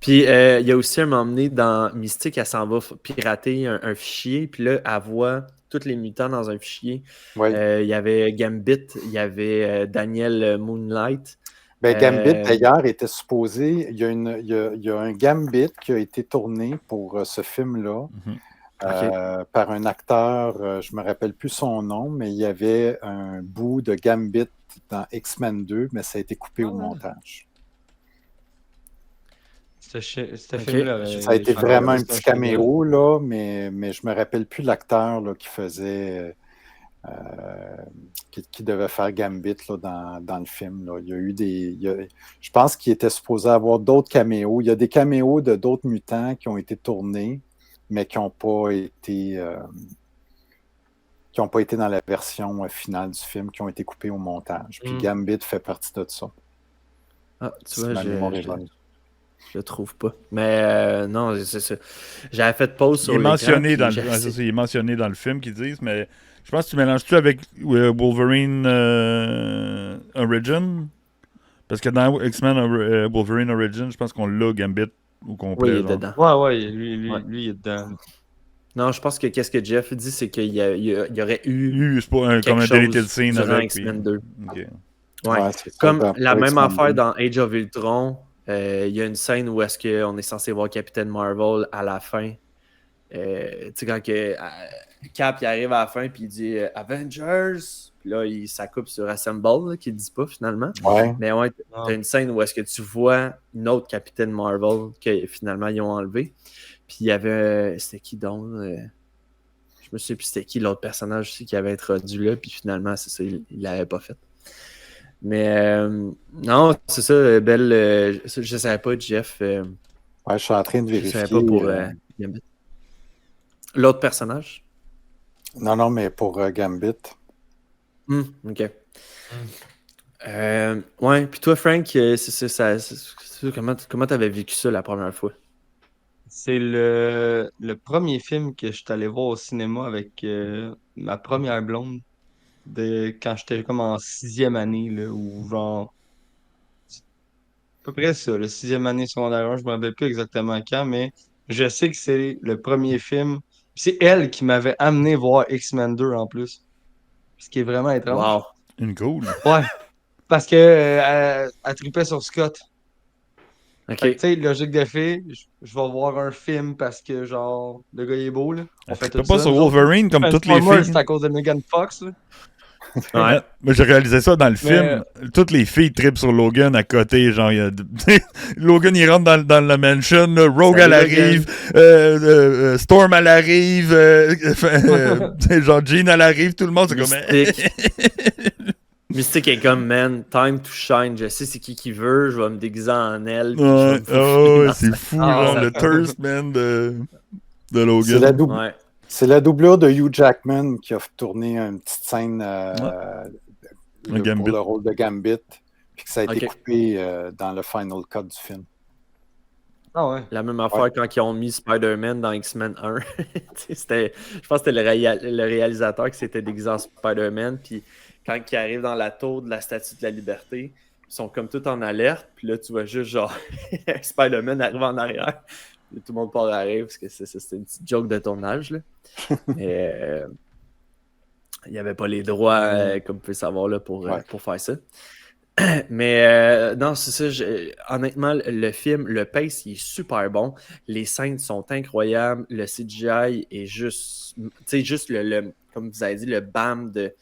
Puis il y a aussi un moment donné dans Mystique, elle s'en va pirater un fichier, puis là, elle voit tous les mutants dans un fichier. Ouais. Il y avait Gambit, il y avait Daniel Moonlight. Ben, Gambit, d'ailleurs, était supposé... Il y a un Gambit qui a été tourné pour ce film-là par un acteur, je ne me rappelle plus son nom, mais il y avait un bout de Gambit dans X-Men 2, mais ça a été coupé au montage. Film-là, ça a été vraiment un petit caméo, là, mais je ne me rappelle plus l'acteur là, qui faisait... qui devait faire Gambit là, dans le film. Là. Il y a eu je pense qu'il était supposé avoir d'autres caméos. Il y a des caméos de d'autres mutants qui ont été tournés, mais qui n'ont pas été dans la version finale du film, qui ont été coupés au montage. Puis Gambit fait partie de ça. Ah, tu vois, je le trouve pas. Mais non, c'est ça. J'avais fait pause sur il est mentionné dans le film qu'ils disent, mais je pense que tu mélanges-tu avec Wolverine Origin? Parce que dans X-Men Wolverine Origin, je pense qu'on l'a Gambit au complet. Oui, il est dedans. Ouais, lui, il est dedans. Non, je pense que qu'est-ce que Jeff dit, c'est qu'il y aurait eu c'est pas comme un deleted scene avec X-Men 2. Okay. Ouais. Comme la même affaire dans Age of Ultron, il y a une scène où est-ce qu'on est censé voir Captain Marvel à la fin. Tu sais, quand Cap il arrive à la fin puis il dit Avengers, puis là ça coupe sur Assemble là, qu'il ne dit pas finalement. Ouais. Mais ouais, t'as une scène où est-ce que tu vois une autre Captain Marvel que finalement ils ont enlevé. Puis il y avait c'était qui donc Je me souviens plus c'était qui l'autre personnage aussi qui avait introduit là, puis finalement, c'est ça, il l'avait pas fait. Mais non, c'est ça, belle. Je savais pas, Jeff. Ouais, je suis en train de Je vérifier. savais pas pour Gambit. L'autre personnage? Non, mais pour Gambit. Ok. Ouais, puis toi, Frank, comment t'avais vécu ça la première fois? C'est le premier film que je suis allé voir au cinéma avec ma première blonde quand j'étais comme en 6e année, là, ou genre à peu près ça, le 6e année secondaire 1, je me rappelle plus exactement quand, mais je sais que c'est le premier film. C'est elle qui m'avait amené voir X-Men 2 en plus. Ce qui est vraiment étrange. Wow. Une cool. Ouais, parce que elle tripait sur Scott. Ok. Fait que, tu sais, logique de fait, je vais voir un film parce que, genre, le gars il est beau, là. On fait Pas tout ça. sur nous autres. Wolverine comme toutes les Transformers, filles. c'est à cause de Megan Fox, là. Ouais. Moi, j'ai réalisé ça dans le Mais- film. Toutes les filles trippent sur Logan à côté. Genre, Logan, il rentre dans la mansion. Là, Rogue, Salut, elle arrive. Storm, elle arrive. Genre, Jean, elle arrive. Tout le monde, c'est comme... Mystique. Mystique est comme, man, time to shine. Je sais c'est qui veut. Je vais me déguiser en elle. Puis je vais Ouais, me faufiler dans c'est sa- fou, Ah, genre, ça- le thirst, man, de C'est Logan. Ouais. C'est la doublure de Hugh Jackman qui a tourné une petite scène Un Gambit. pour le rôle de Gambit, puis que ça a été Ok. coupé dans le final cut du film. Ah ouais. La même affaire quand ils ont mis Spider-Man dans X-Men 1. Tu sais, je pense que c'était le réalisateur qui s'était déguisé en Spider-Man. Puis quand il arrive dans la tour de la Statue de la Liberté, ils sont comme tout en alerte. Puis là, tu vois juste genre Spider-Man arrive en arrière. Puis tout le monde part arrière parce que c'était une petite joke de tournage. Là. Mais il n'y avait pas les droits, comme vous pouvez savoir, là, pour faire ça. Mais non, c'est ça. Honnêtement, le film, le pace, il est super bon. Les scènes sont incroyables. Le CGI est juste. Tu sais, juste comme vous avez dit, le bam de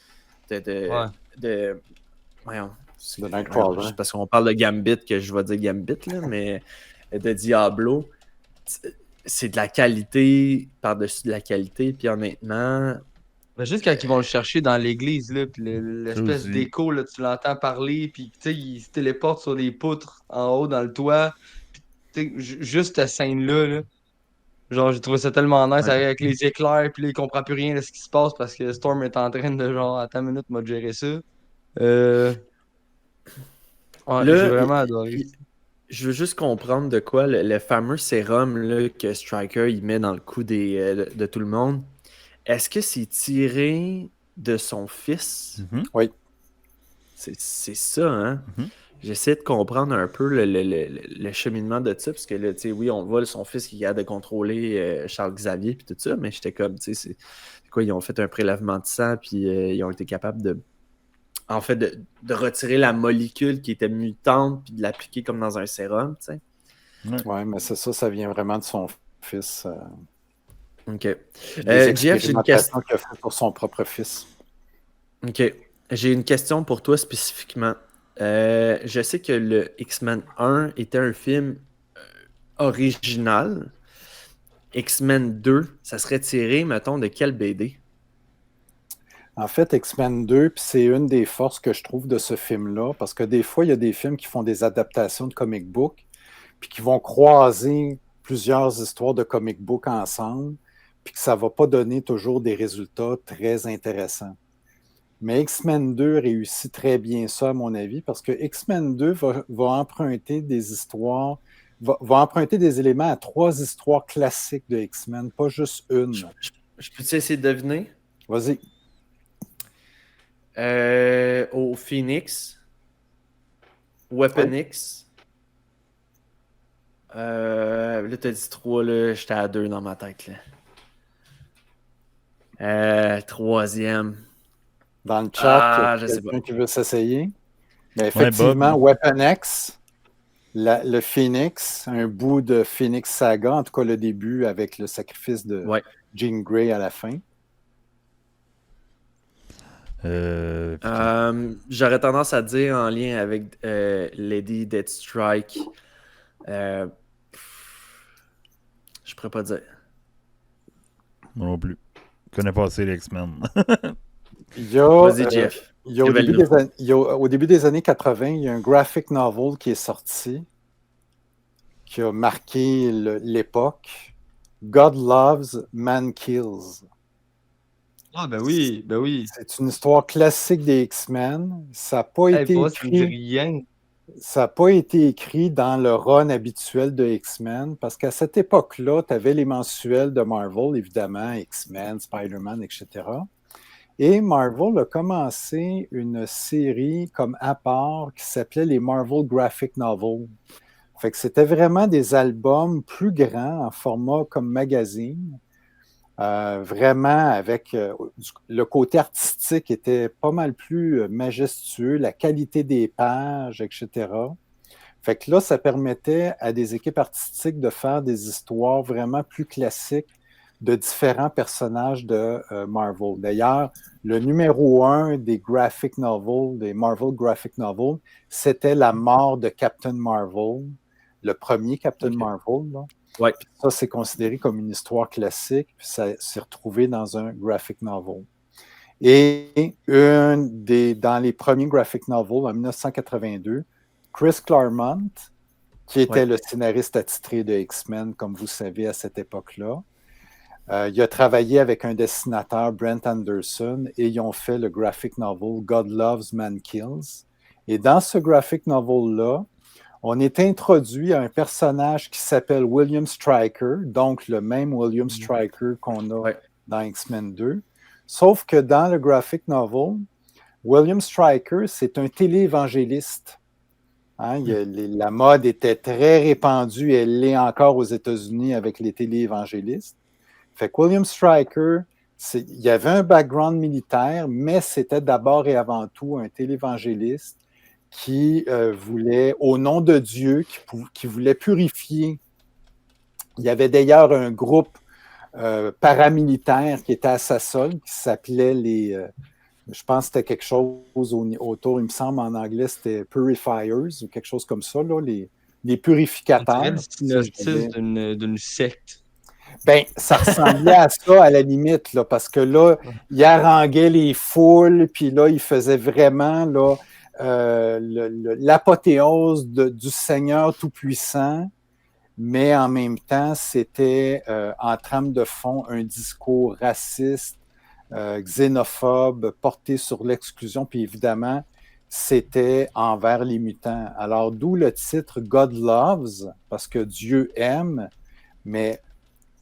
voyons, De Nightcrawler. juste parce qu'on parle de Gambit que je vais dire Gambit, là, mais de Diablo. C'est de la qualité par-dessus de la qualité. Puis honnêtement, Mais juste quand ils vont le chercher dans l'église, là, puis l'espèce aussi. d'écho, là, tu l'entends parler, puis tu sais, il se téléporte sur les poutres en haut dans le toit. Puis, tu sais, juste cette scène-là, là, genre, j'ai trouvé ça tellement nice Ouais. avec les éclairs, puis là, il comprend plus rien de ce qui se passe parce que Storm est en train de, genre, attends une minute, m'a géré ça. Ouais, là, j'ai vraiment adoré. je veux juste comprendre de quoi le fameux sérum là, que Stryker il met dans le cou de tout le monde. Est-ce que c'est tiré de son fils? Mhm. Oui. C'est ça, hein? Mhm. J'essaie de comprendre un peu le cheminement de ça, parce que là, tu sais, oui, on le voit, son fils qui a de contrôler Charles Xavier et tout ça, mais j'étais comme, tu sais, c'est quoi, ils ont fait un prélèvement de sang, puis ils ont été capables de retirer la molécule qui était mutante, puis de l'appliquer comme dans un sérum, tu sais. Oui, mais c'est ça vient vraiment de son fils. OK. Des Jeff, j'ai une question. expérimentations qu'il a fait pour son propre fils. OK. J'ai une question pour toi spécifiquement. Je sais que le X-Men 1 était un film original. X-Men 2, ça serait tiré, mettons, de quelle BD? En fait, X-Men 2, puis c'est une des forces que je trouve de ce film-là, parce que des fois, il y a des films qui font des adaptations de comic book, puis qui vont croiser plusieurs histoires de comic book ensemble, puis que ça ne va pas donner toujours des résultats très intéressants. Mais X-Men 2 réussit très bien ça, à mon avis, parce que X-Men 2 va emprunter des histoires, va emprunter des éléments à 3 histoires classiques de X-Men, pas juste une. Je peux-tu essayer de deviner? Vas-y. Au Phoenix, Weapon X. Là, t'as dit 3, là, j'étais à 2 dans ma tête. Là. Troisième. Dans le chat, je sais quelqu'un pas. qui veut s'essayer. Mais effectivement, Bob. Weapon X, le Phoenix, un bout de Phoenix Saga, en tout cas le début avec le sacrifice de Jean Grey à la fin. J'aurais tendance à dire en lien avec Lady Deathstrike. Je pourrais pas dire. Moi non plus. Je connais pas assez les X-Men. Il y a, Vas-y, Jeff. il y a au début des années 80, il y a un graphic novel qui est sorti, qui a marqué l'époque. God Loves, Man Kills. Ah, ben oui, ben oui. C'est une histoire classique des X-Men. Ça n'a pas Hey, été pour moi, ça me dit écrit. rien. Ça n'a pas été écrit dans le run habituel de X-Men, parce qu'à cette époque-là, tu avais les mensuels de Marvel, évidemment, X-Men, Spider-Man, etc. Et Marvel a commencé une série comme à part qui s'appelait les Marvel Graphic Novels. Fait que c'était vraiment des albums plus grands en format comme magazine. Vraiment avec le côté artistique était pas mal plus majestueux, la qualité des pages, etc. Fait que là, ça permettait à des équipes artistiques de faire des histoires vraiment plus classiques de différents personnages de Marvel. D'ailleurs, le numéro 1 des graphic novels, des Marvel graphic novels, c'était la mort de Captain Marvel, le premier Captain Marvel. Là. Ouais. Ça, c'est considéré comme une histoire classique, puis ça s'est retrouvé dans un graphic novel. Et dans les premiers graphic novels, en 1982, Chris Claremont, qui était le scénariste attitré de X-Men, comme vous savez, à cette époque-là, il a travaillé avec un dessinateur, Brent Anderson, et ils ont fait le graphic novel God Loves, Man Kills. Et dans ce graphic novel-là, on est introduit à un personnage qui s'appelle William Stryker, donc le même William Stryker qu'on a dans X-Men 2. Sauf que dans le graphic novel, William Stryker, c'est un téléévangéliste. Hein, la mode était très répandue, elle l'est encore aux États-Unis avec les téléévangélistes. Fait que William Stryker, il y avait un background militaire, mais c'était d'abord et avant tout un téléévangéliste qui voulait, au nom de Dieu, qui voulait purifier. Il y avait d'ailleurs un groupe paramilitaire qui était à sa solde, qui s'appelait je pense que c'était quelque chose autour, il me semble en anglais, c'était Purifiers ou quelque chose comme ça, là, les purificateurs. C'est le synopsis d'une secte. Ben, ça ressemblait à ça à la limite, là, parce que là, il haranguait les foules, puis là, il faisait vraiment là, l'apothéose du Seigneur Tout-Puissant, mais en même temps, c'était en trame de fond un discours raciste, xénophobe, porté sur l'exclusion, puis évidemment, c'était envers les mutants. Alors, d'où le titre God Loves, parce que Dieu aime, mais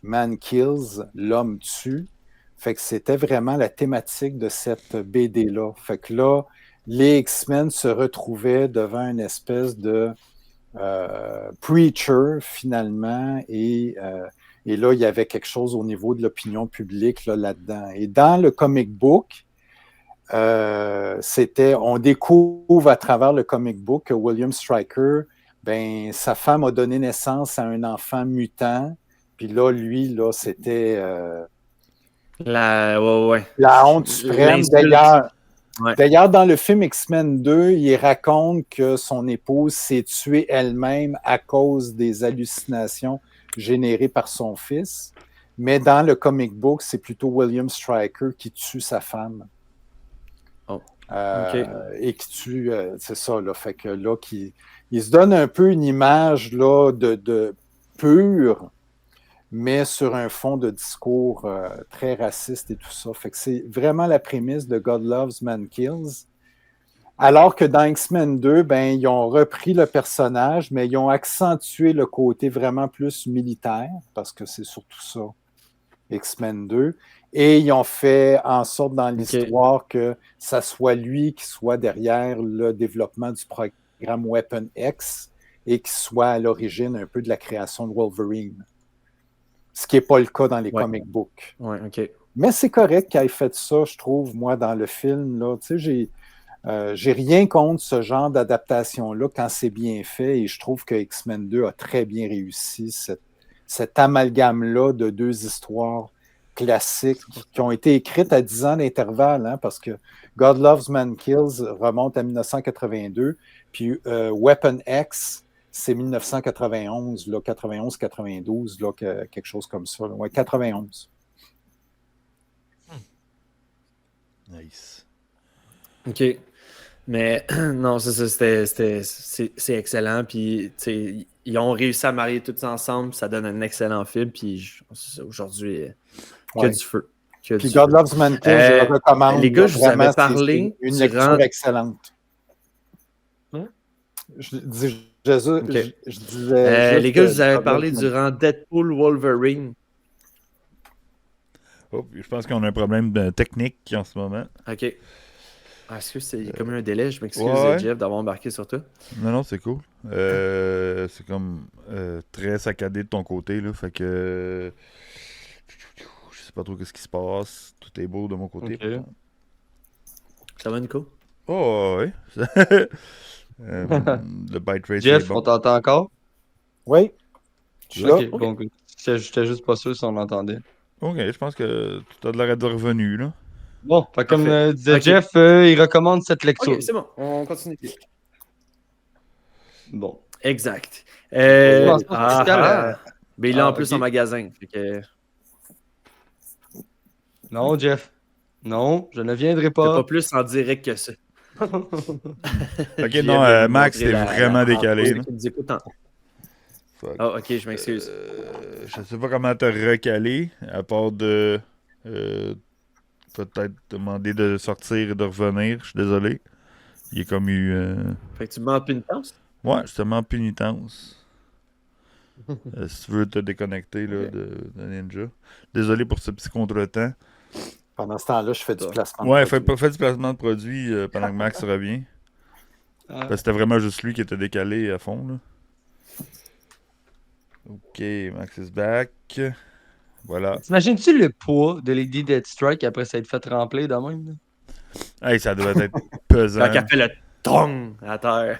Man Kills, l'homme tue. Fait que c'était vraiment la thématique de cette BD-là. Fait que là, les X-Men se retrouvaient devant une espèce de preacher, finalement, et là, il y avait quelque chose au niveau de l'opinion publique là-dedans. Et dans le comic book, on découvre à travers le comic book que William Stryker, ben, sa femme a donné naissance à un enfant mutant. Puis là, lui, là, c'était la honte suprême. D'ailleurs, dans le film X-Men 2, il raconte que son épouse s'est tuée elle-même à cause des hallucinations générées par son fils. Mais dans le comic book, c'est plutôt William Stryker qui tue sa femme. Et qui tue, c'est ça, là. Fait que là, il se donne un peu une image là, de pure, mais sur un fond de discours très raciste et tout ça. Fait que c'est vraiment la prémisse de God Loves, Man Kills. Alors que dans X-Men 2, ben, ils ont repris le personnage, mais ils ont accentué le côté vraiment plus militaire, parce que c'est surtout ça, X-Men 2. Et ils ont fait en sorte dans l'histoire que ça soit lui qui soit derrière le développement du programme Weapon X et qui soit à l'origine un peu de la création de Wolverine. Ce qui n'est pas le cas dans les comic books. Mais c'est correct qu'il ait fait ça, je trouve, moi, dans le film. Là. Tu sais, j'ai rien contre ce genre d'adaptation-là quand c'est bien fait et je trouve que X-Men 2 a très bien réussi cet amalgame-là de deux histoires classiques qui ont été écrites à 10 ans d'intervalle, hein, parce que God Loves, Man Kills remonte à 1982, puis Weapon X, c'est 1991, 91-92, quelque chose comme ça. Ouais, 91. Nice. OK. Mais non, c'est ça, c'est excellent. Puis, tu sais, ils ont réussi à marier tous ensemble. Ça donne un excellent film. Puis, c'est ça, aujourd'hui, que Ouais. du feu. Puis God Loves Mankind, je le recommande. Les gars, je vous Vraiment, avais c'est parlé une durant... lecture excellente. Hein? Je disais OK. je disais les gars, je juste vous avais God parlé Loves Mankind. durant Deadpool Wolverine. Oh, je pense qu'on a un problème technique en ce moment. OK. Ah, est-ce que c'est comme un délai? Je m'excuse, ouais. Jeff, d'avoir embarqué sur toi. Non, c'est cool. C'est comme très saccadé de ton côté, là. Fait que. Je sais pas trop qu'est-ce qui se passe. Tout est beau de mon côté. Ok. Ça va, Nico? Oh, ouais. Le byte rate, Jeff, c'est bon. on t'entend encore? Oui. Je suis là. Ok, bon, good. J'étais juste pas sûr si on l'entendait. Ok, je pense que tu as de l'air de revenu, là. Bon, fait comme Parfait. disait Ok. Jeff, il recommande cette lecture. OK, c'est bon. On continue. Bon. Exact. pense pas que Pascal, Mais il est en plus ok. en magasin. Fait que Non, Jeff. Non, je ne viendrai t'as pas. pas plus en direct que ça. Ok, Jeff non, vient de Max, montrer t'es vraiment décalé, là. Qui nous écoute en... Fuck. Ah, OK, je m'excuse. Je sais pas comment te recaler, à part de peut-être demander de sortir et de revenir. Je suis désolé. Il est comme eu. Fait que tu me demandes pénitence? Ouais, justement en pénitence. Si tu veux te déconnecter là, Ok. de Ninja. Désolé pour ce petit contretemps. Pendant ce temps-là, je fais du placement. Ouais, de produits. fais du placement de produit pendant que Max revient. Parce que c'était vraiment juste lui qui était décalé à fond. Là. Ok, Max is back. Voilà. T'imagines-tu le poids de Lady Deathstrike après s'être fait remplir de même? Hey, ça doit être pesant. Quand elle fait le tong à terre.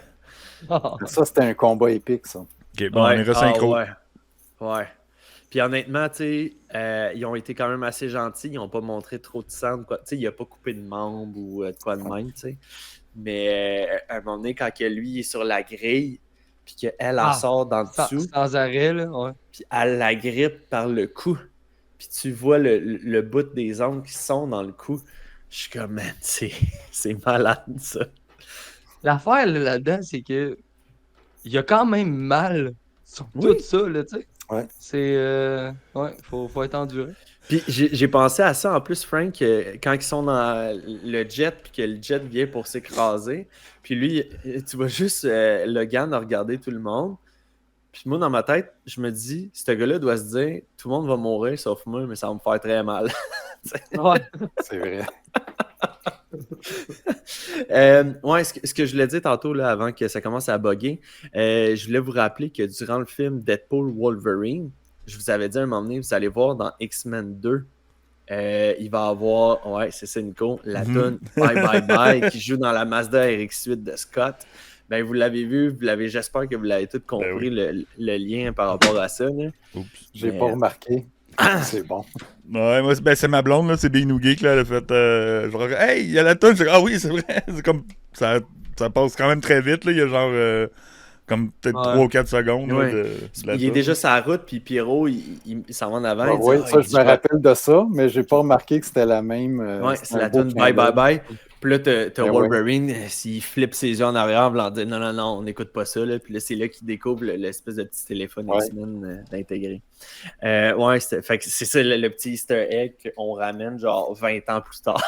Là? Ça, c'était un combat épique, ça. Ok, bon, on est resynchro. ouais. Ouais. Puis honnêtement, tu sais, ils ont été quand même assez gentils. Ils n'ont pas montré trop de sang. Tu sais, il a pas coupé de membre ou de quoi de même, tu sais. Mais à un moment donné, quand que lui est sur la grille, puis qu'elle en sort d'en dessous, Sans arrêt, là, ouais. puis elle la grippe par le cou, puis tu vois le bout des ongles qui sont dans le cou. Je suis comme, man, c'est malade, ça. L'affaire là-dedans, c'est que il y a quand même mal sur Oui. tout ça, là, tu sais. Ouais. C'est... ouais, faut être enduré. Puis j'ai pensé à ça en plus, Frank, quand ils sont dans le jet, puis que le jet vient pour s'écraser. Puis lui, tu vois juste Logan regarder tout le monde. Puis moi, dans ma tête, je me dis, ce gars-là doit se dire, tout le monde va mourir sauf moi, mais ça va me faire très mal. Ouais. C'est vrai. Ouais, ce que je voulais dire tantôt, là, avant que ça commence à bugger, je voulais vous rappeler que durant le film Deadpool Wolverine, je vous avais dit à un moment donné, vous allez voir dans X-Men 2, il va avoir, ouais, c'est ça, Nico, la tune Bye Bye Bye qui joue dans la Mazda RX-8 de Scott. Ben, vous l'avez vu, j'espère que vous l'avez tous compris, le lien par rapport à ça. Là. Oups. J'ai Mais- pas remarqué. C'est bon. Ouais, moi, c'est ma blonde, là, c'est Big New Geek, là, elle a fait, genre, hey, il y a la tonne, ah oui, c'est vrai, c'est comme, ça passe quand même très vite, là, il y a genre, comme peut-être Ouais. 3 ou 4 secondes, là, Ouais. de la Il est toune. déjà sur la route, puis Pierrot, il s'en va en avant. il dit, Oui, ah, ça, il je dit, me rappelle de ça, mais j'ai pas remarqué que c'était la même. Ouais, c'était c'est un la beau tune clin Bye Bye d'œil. Bye. Puis là, t'as Ben Wolverine, s'il flippe ses yeux en arrière, en voulant dire non, on n'écoute pas ça. Là. Puis là, c'est là qu'il découvre l'espèce de petit téléphone Ouais. X-Men d'intégrer. Ouais, fait que c'est ça le petit Easter egg qu'on ramène genre 20 ans plus tard.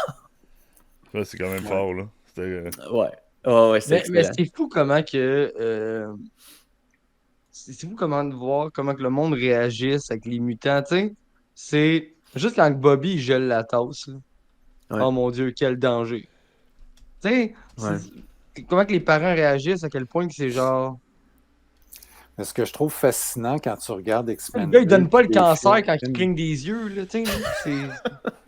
Ça, c'est quand même fort, là. C'était, Ouais. Ouais, c'est Mais excellent. c'est fou comment que... c'est fou comment de voir comment que le monde réagisse avec les mutants, tu sais. C'est juste quand Bobby il gèle la tasse, là. Ouais. Oh mon Dieu, quel danger. Tu sais, Ouais. comment que les parents réagissent, à quel point que c'est genre... Mais ce que je trouve fascinant quand tu regardes X-Men. Le gars, il donne pas le les cancer films- quand il cligne des yeux, là, tu sais.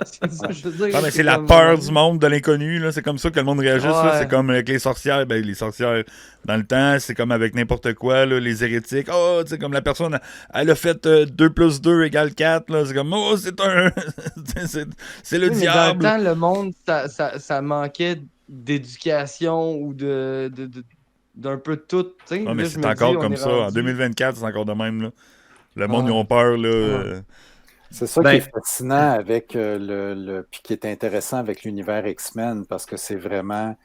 C'est ça que je veux dire. Ah, mais c'est la comme- peur du monde, de l'inconnu, là. C'est comme ça que le monde réagisse, là. Ouais. C'est comme avec les sorcières. Ben, les sorcières, dans le temps, c'est comme avec n'importe quoi, là. Les hérétiques. Oh, tu sais, comme la personne, elle a fait 2 plus 2 égale 4, là. C'est comme, oh, c'est un. c'est le Oui, mais diable. dans le temps, le monde, ça manquait d'éducation ou d'un peu de tout. Tu sais. Ah, mais Là, je c'est me encore dis, on comme est ça. En rendu- 2024, c'est encore de même, là. Le monde, Ouais. ils ont peur, là. Ouais. C'est ça qui Ben, est fascinant avec puis qui est intéressant avec l'univers X-Men, parce que c'est vraiment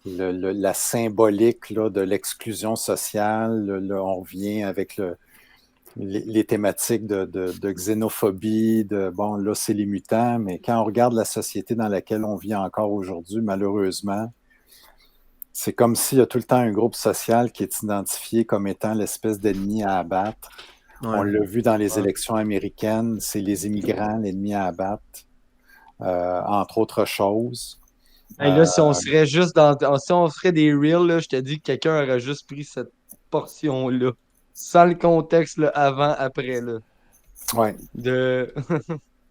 la symbolique là, de l'exclusion sociale. On revient avec les thématiques de xénophobie, bon, là, c'est les mutants, mais quand on regarde la société dans laquelle on vit encore aujourd'hui, malheureusement, c'est comme s'il y a tout le temps un groupe social qui est identifié comme étant l'espèce d'ennemi à abattre. On ouais. l'a vu dans les élections américaines, c'est les immigrants, l'ennemi à abattre, entre autres choses. Hey, là, si on serait juste si on ferait des reels, là, je te dis que quelqu'un aurait juste pris cette portion-là. Sans le contexte, là, avant, après, là. Ouais, De.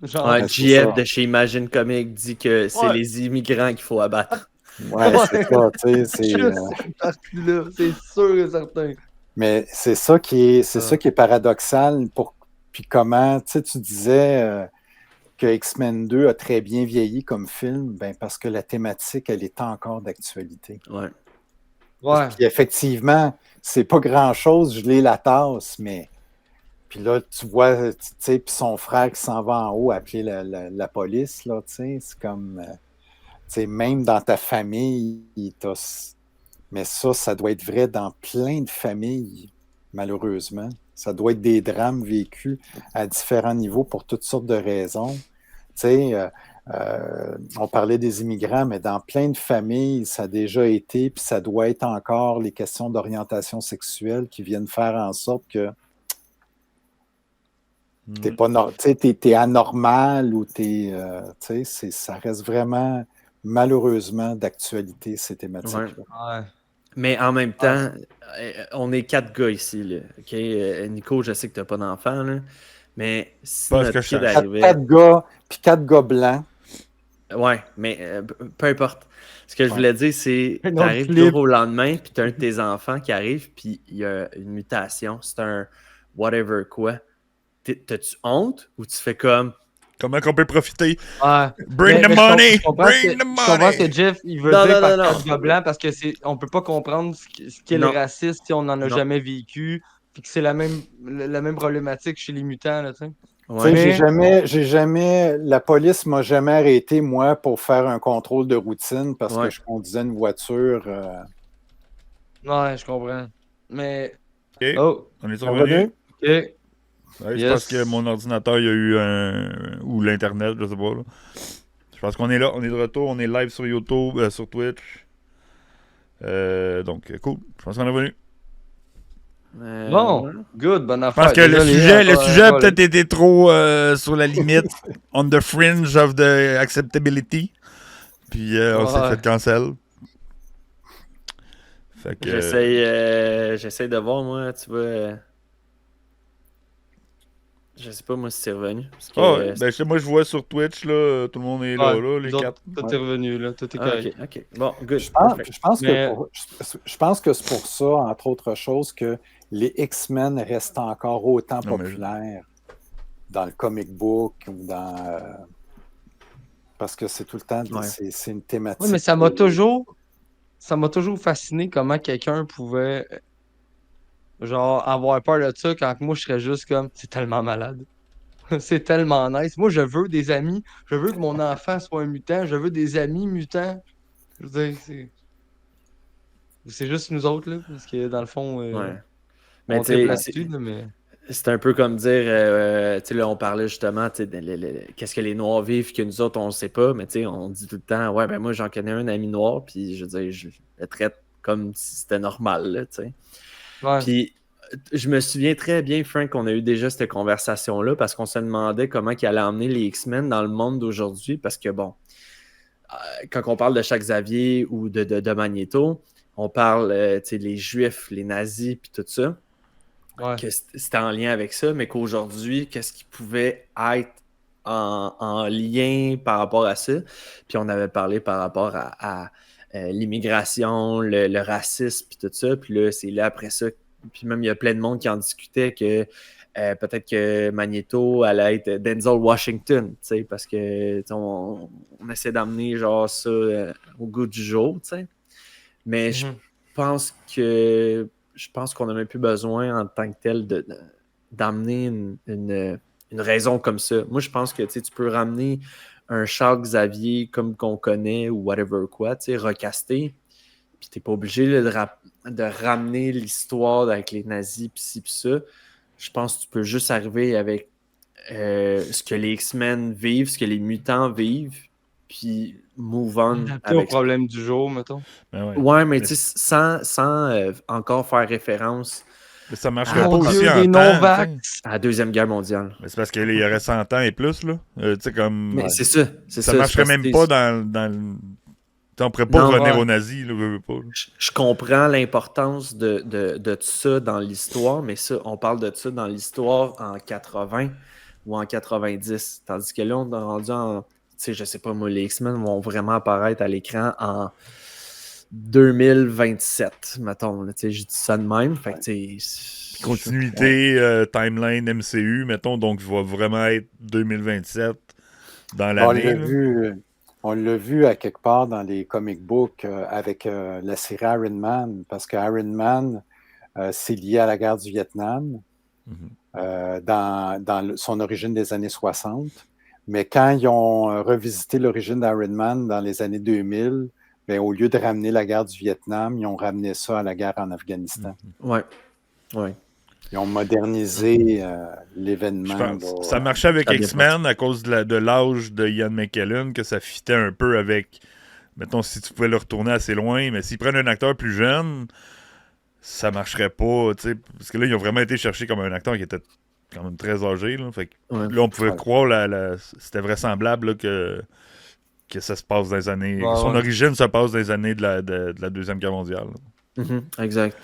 Genre. Ouais, ben, c'est GF ça. de chez Imagine Comics dit que c'est Ouais. les immigrants qu'il faut abattre. Ouais, c'est ça, tu sais, Juste cette partie-là, c'est sûr et certain. mais c'est ça ça qui est paradoxal puis comment, tu sais, tu disais que X-Men 2 a très bien vieilli comme film, ben parce que la thématique, elle est encore d'actualité. Ouais. Ouais. Puis effectivement, c'est pas grand-chose, je lis la tasse, mais puis là, tu vois, tu sais, puis son frère qui s'en va en haut appeler la police, là, tu sais, c'est comme, tu sais, même dans ta famille, mais ça doit être vrai dans plein de familles, malheureusement. Ça doit être des drames vécus à différents niveaux pour toutes sortes de raisons. Tu sais, on parlait des immigrants, mais dans plein de familles, ça a déjà été, puis ça doit être encore les questions d'orientation sexuelle qui viennent faire en sorte que t'es anormal ou ça reste vraiment malheureusement d'actualité, ces thématiques-là. Ouais. Mais en même temps, on est 4 gars ici. Là, OK? Nico, je sais que tu n'as pas d'enfant, là, mais si Pas ce notre que je kid sache. arrivait. 4 gars, puis 4 gars blancs. Ouais, mais peu importe. Ce que je voulais dire, c'est Un tu autre arrives du clip. jour au lendemain, puis tu as un de tes enfants qui arrive, puis il y a une mutation. C'est un whatever quoi. T'as-tu honte ou tu fais comme. Comment qu'on peut profiter? Ouais. Bring Mais the money! je comprends Bring the je comprends ce money! que Jeff il veut Non, dire non, par non, quatre non. gars blancs parce que on peut pas comprendre ce qu'est le Non. racisme si on n'en a Non. jamais vécu. Puis que c'est la même problématique chez les mutants, là, tu sais. Tu sais, Ouais. j'ai jamais, la police m'a jamais arrêté, moi, pour faire un contrôle de routine parce que Ouais. je conduisais une voiture. Ouais, je comprends. Mais. OK. Oh, On est Revenu? revenu? ok. Ouais, je Yes. pense que mon ordinateur, il y a eu un... Ou l'Internet, je sais pas. Là. Je pense qu'on est là. On est de retour. On est live sur YouTube, sur Twitch. Donc, cool. Je pense qu'on est revenu. Bon, Ouais. good, bonne Je affaire. pense que le Désolé, sujet, le encore un sujet a problème. peut-être été trop sur la limite, on the fringe of the acceptability. Puis on s'est Ouais. fait cancel. Fait que. J'essaie de voir, moi, tu vois. Je sais pas, moi, si c'est revenu. Parce que, Ah ouais, ben moi je vois sur Twitch, là, tout le monde est Ouais, là, les nous autres, quatre. tout Ouais. est revenu, là. Tout est Ah, correct. ok. Bon, good. Je pense, Perfect. je pense Mais- je pense que c'est pour ça, entre autres choses, que les X-Men restent encore autant Non, mais- populaires dans le comic book ou parce que c'est tout le temps, Ouais. c'est une thématique. Ouais, mais ça m'a toujours fasciné comment quelqu'un pouvait genre avoir peur de ça quand moi je serais juste comme c'est tellement malade. C'est tellement nice. Moi je veux des amis, je veux que mon enfant soit un mutant, je veux des amis mutants. Je veux dire, c'est juste nous autres là parce que dans le fond Ouais. Mais on tu triple sais, là-dessus là, mais c'est un peu comme dire, tu sais, là, on parlait justement, tu sais, qu'est-ce que les Noirs vivent que nous autres, on ne sait pas, mais tu sais, on dit tout le temps, ouais, ben moi, j'en connais un ami noir, puis je veux dire, je le traite comme si c'était normal, là, tu sais. ouais. Puis, je me souviens très bien, Frank, qu'on a eu déjà cette conversation-là, parce qu'on se demandait comment il allait emmener les X-Men dans le monde d'aujourd'hui, parce que, bon, quand on parle de Jacques Xavier ou de Magneto, on parle, tu sais, les Juifs, les nazis, puis tout ça. Ouais. Que c'était en lien avec ça, mais qu'aujourd'hui, qu'est-ce qui pouvait être en lien par rapport à ça? Puis on avait parlé par rapport à l'immigration, le racisme, puis tout ça. Puis là, c'est là après ça. Puis même, il y a plein de monde qui en discutait que peut-être que Magneto allait être Denzel Washington, tu sais, parce que on essaie d'amener genre ça au goût du jour, tu sais. Mais je pense qu'on n'a même plus besoin en tant que tel d'amener une une raison comme ça. Moi, je pense que tu peux ramener un Charles Xavier comme qu'on connaît ou whatever quoi, recasté, puis t'es pas obligé là, de ramener l'histoire avec les nazis pis ci pis ça. Je pense que tu peux juste arriver avec ce que les X-Men vivent, ce que les mutants vivent, puis move on Adapté au avec ça. problème du jour, mettons. Ben ouais. Ouais, mais tu sais, sans encore faire référence Mais ça marcherait Ah, pas mon aussi Dieu, en des temps. non-vax! à la Deuxième Guerre mondiale. Mais c'est parce qu'il y aurait 100 ans et plus, là. Tu sais, comme... Mais c'est ça. Ça marcherait même pas dans le... T'sais, on pourrait pas Non, revenir ouais. aux nazis, là, veux pas. Là. Je comprends l'importance de ça dans l'histoire, mais ça, on parle de ça dans l'histoire en 80 ou en 90. Tandis que là, on est rendu en... Tu sais, je sais pas, moi, les X-Men vont vraiment apparaître à l'écran en 2027, mettons. Tu sais, je dis ça de même. Fait que, tu sais... Continuité, timeline MCU, mettons, donc il va vraiment être 2027 dans On l'année. l'a vu, on l'a vu à quelque part dans les comic books avec la série Iron Man, parce que Iron Man, c'est lié à la guerre du Vietnam, dans son origine des années 60. Mais quand ils ont revisité l'origine d'Iron Man dans les années 2000, ben, au lieu de ramener la guerre du Vietnam, ils ont ramené ça à la guerre en Afghanistan. Ouais. Ils ont modernisé l'événement. Ça marchait avec Ça a bien X-Men à cause de l'âge de Ian McKellen, que ça fitait un peu avec... Mettons, si tu pouvais le retourner assez loin, mais s'ils prennent un acteur plus jeune, ça marcherait pas, tu sais, parce que là, ils ont vraiment été chercher comme un acteur qui était quand même très âgé, là. Fait que là, on pouvait croire, c'était vraisemblable là, que ça se passe dans les années... son origine se passe dans les années de la Deuxième Guerre mondiale. Exact.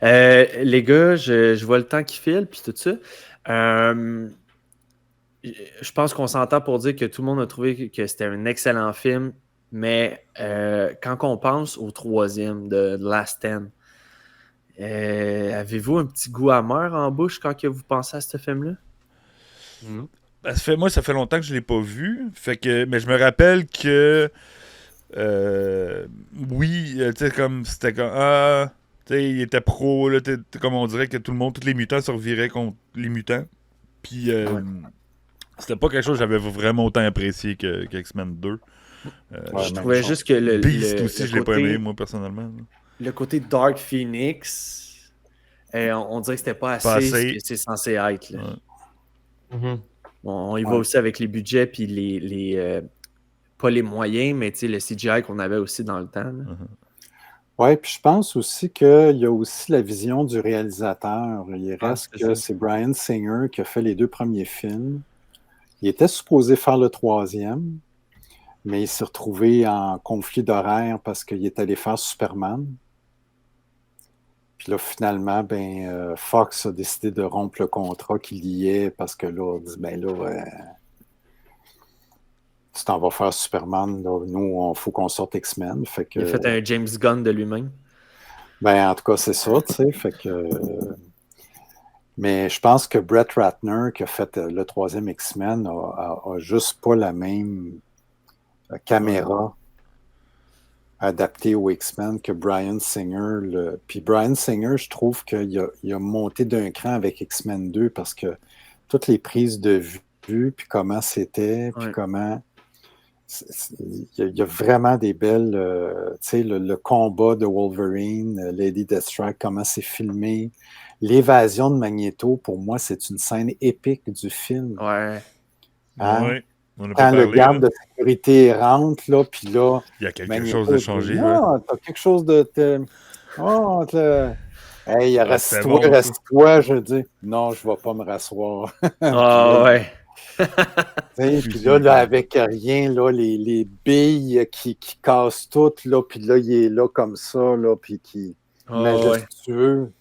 Les gars, je vois le temps qui file, puis tout ça. Je pense qu'on s'entend pour dire que tout le monde a trouvé que c'était un excellent film, mais quand on pense au troisième de Last Stand, avez-vous un petit goût amer en bouche quand que vous pensez à ce film-là? Moi, ça fait longtemps que je ne l'ai pas vu, mais je me rappelle que oui, tu sais, comme c'était comme tu sais, il était pro, là, comme on dirait que tous les mutants se reviraient contre les mutants. Puis c'était pas quelque chose que j'avais vraiment autant apprécié que X-Men 2. Je trouvais juste que Beast aussi, je l'ai pas côté, aimé, moi, personnellement. Là. Le côté Dark Phoenix, on dirait que c'était pas assez ce que c'est censé être. Là. Ouais. On y va aussi avec les budgets puis les pas les moyens, mais le CGI qu'on avait aussi dans le temps. Oui, puis je pense aussi qu'il y a aussi la vision du réalisateur. Il reste que c'est Bryan Singer qui a fait les 2 premiers films. Il était supposé faire le 3e, mais il s'est retrouvé en conflit d'horaire parce qu'il est allé faire Superman. Puis là, finalement, Fox a décidé de rompre le contrat qu'il liait parce que là, on dit, tu t'en vas faire Superman, là, nous, il faut qu'on sorte X-Men. Il a fait un James Gunn de lui-même. En tout cas, c'est ça, tu sais. Mais je pense que Brett Ratner, qui a fait le 3e X-Men, a juste pas la même caméra adaptée aux X-Men que Bryan Singer. Puis Bryan Singer, je trouve qu'il a monté d'un cran avec X-Men 2 parce que toutes les prises de vue, puis comment c'était, puis comment... Il y a vraiment des belles... tu sais, le combat de Wolverine, Lady Deathstrike, comment c'est filmé. L'évasion de Magneto, pour moi, c'est une scène épique du film. Ouais. Ouais. Quand le garde de sécurité rentre, là, puis là... Il y a quelque chose de changé. Non, t'as quelque chose de... Hey, reste-toi, je dis. Non, je vais pas me rasseoir. Ouais. Puis là, avec rien, là, les billes qui cassent toutes, là, puis là, il est là comme ça, là, puis qui majestueux.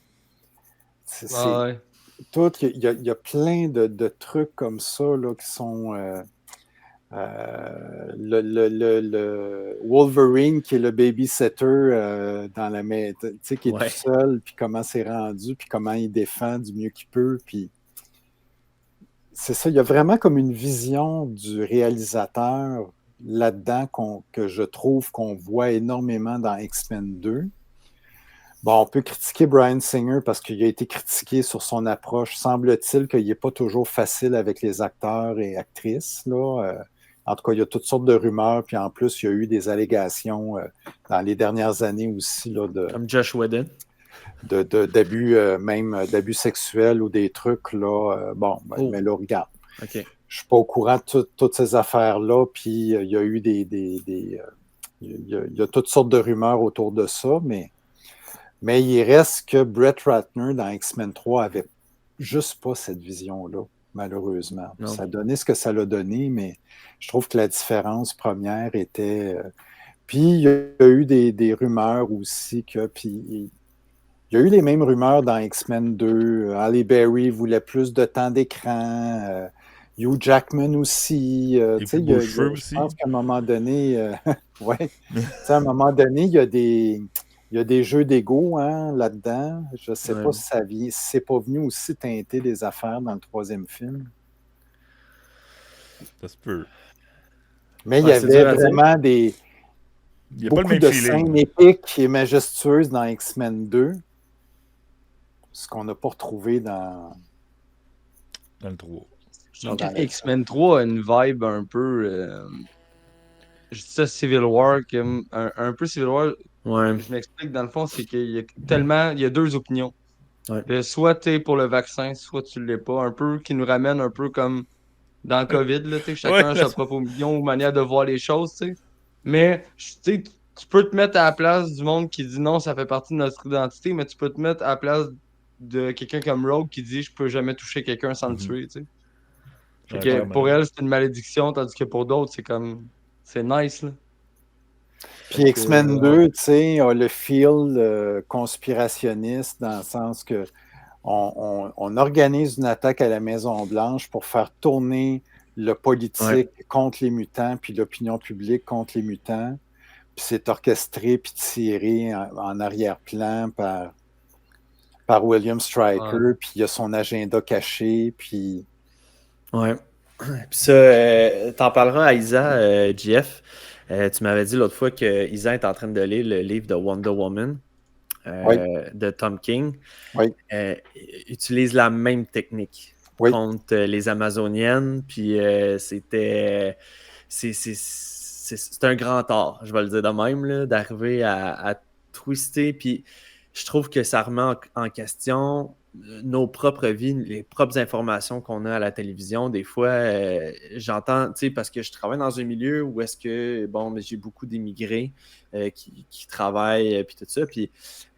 Tout, il y a plein de trucs comme ça, là, qui sont... le Wolverine qui est le babysitter dans la maison, tu sais, qui est tout seul, puis comment c'est rendu, puis comment il défend du mieux qu'il peut, puis c'est ça, il y a vraiment comme une vision du réalisateur là-dedans que je trouve qu'on voit énormément dans X-Men 2. Bon, on peut critiquer Bryan Singer parce qu'il a été critiqué sur son approche. Semble-t-il qu'il n'est pas toujours facile avec les acteurs et actrices, là. En tout cas, il y a toutes sortes de rumeurs, puis en plus, il y a eu des allégations dans les dernières années aussi là, Comme Josh Whedon. d'abus, même d'abus sexuels ou des trucs, là. Bon, mais là, regarde. Okay. Je ne suis pas au courant de toutes ces affaires-là, puis il y a eu il y a toutes sortes de rumeurs autour de ça, mais il reste que Brett Ratner dans X-Men 3 avait juste pas cette vision-là, malheureusement. Non. Ça a donné ce que ça l'a donné, mais je trouve que la différence première était... Puis il y a eu des rumeurs aussi que... Puis il y a eu les mêmes rumeurs dans X-Men 2. Halle Berry voulait plus de temps d'écran. Hugh Jackman aussi. Je pense qu'à un moment donné... ouais. À un moment donné, il y a des jeux d'ego là-dedans. Je ne sais pas si c'est pas venu aussi teinter des affaires dans le troisième film. Ça se peut. Mais il y avait vraiment beaucoup de scènes épiques et majestueuses dans X-Men 2. Ce qu'on n'a pas retrouvé dans le 3. Je trouve que X-Men 3 a une vibe un peu... je dis ça Civil War, un peu Civil War. Ouais. Je m'explique, dans le fond, c'est qu'il y a deux opinions. Ouais. Soit tu es pour le vaccin, soit tu ne l'es pas. Un peu qui nous ramène un peu comme dans le COVID, là, chacun a sa propre opinion ou manière de voir les choses. T'sais. Mais tu peux te mettre à la place du monde qui dit non, ça fait partie de notre identité, mais tu peux te mettre à la place de quelqu'un comme Rogue qui dit je peux jamais toucher quelqu'un sans le tuer. Pour elle, c'est une malédiction, tandis que pour d'autres, c'est comme c'est nice. Là. Puis X-Men 2, tu sais, a le feel conspirationniste dans le sens que on organise une attaque à la Maison-Blanche pour faire tourner le politique contre les mutants, puis l'opinion publique contre les mutants. Puis c'est orchestré puis tiré en arrière-plan par William Stryker, puis il y a son agenda caché, puis... Ouais. Puis ça, t'en parleras à Isa, Jeff. Tu m'avais dit l'autre fois que Isa est en train de lire le livre de Wonder Woman de Tom King. Oui. Utilise la même technique contre les Amazoniennes. Puis c'est un grand art, je vais le dire de même, là, d'arriver à twister. Puis je trouve que ça remet en question nos propres vies, les propres informations qu'on a à la télévision. Des fois, j'entends, tu sais, parce que je travaille dans un milieu où est-ce que, bon, j'ai beaucoup d'immigrés qui travaillent, puis tout ça, puis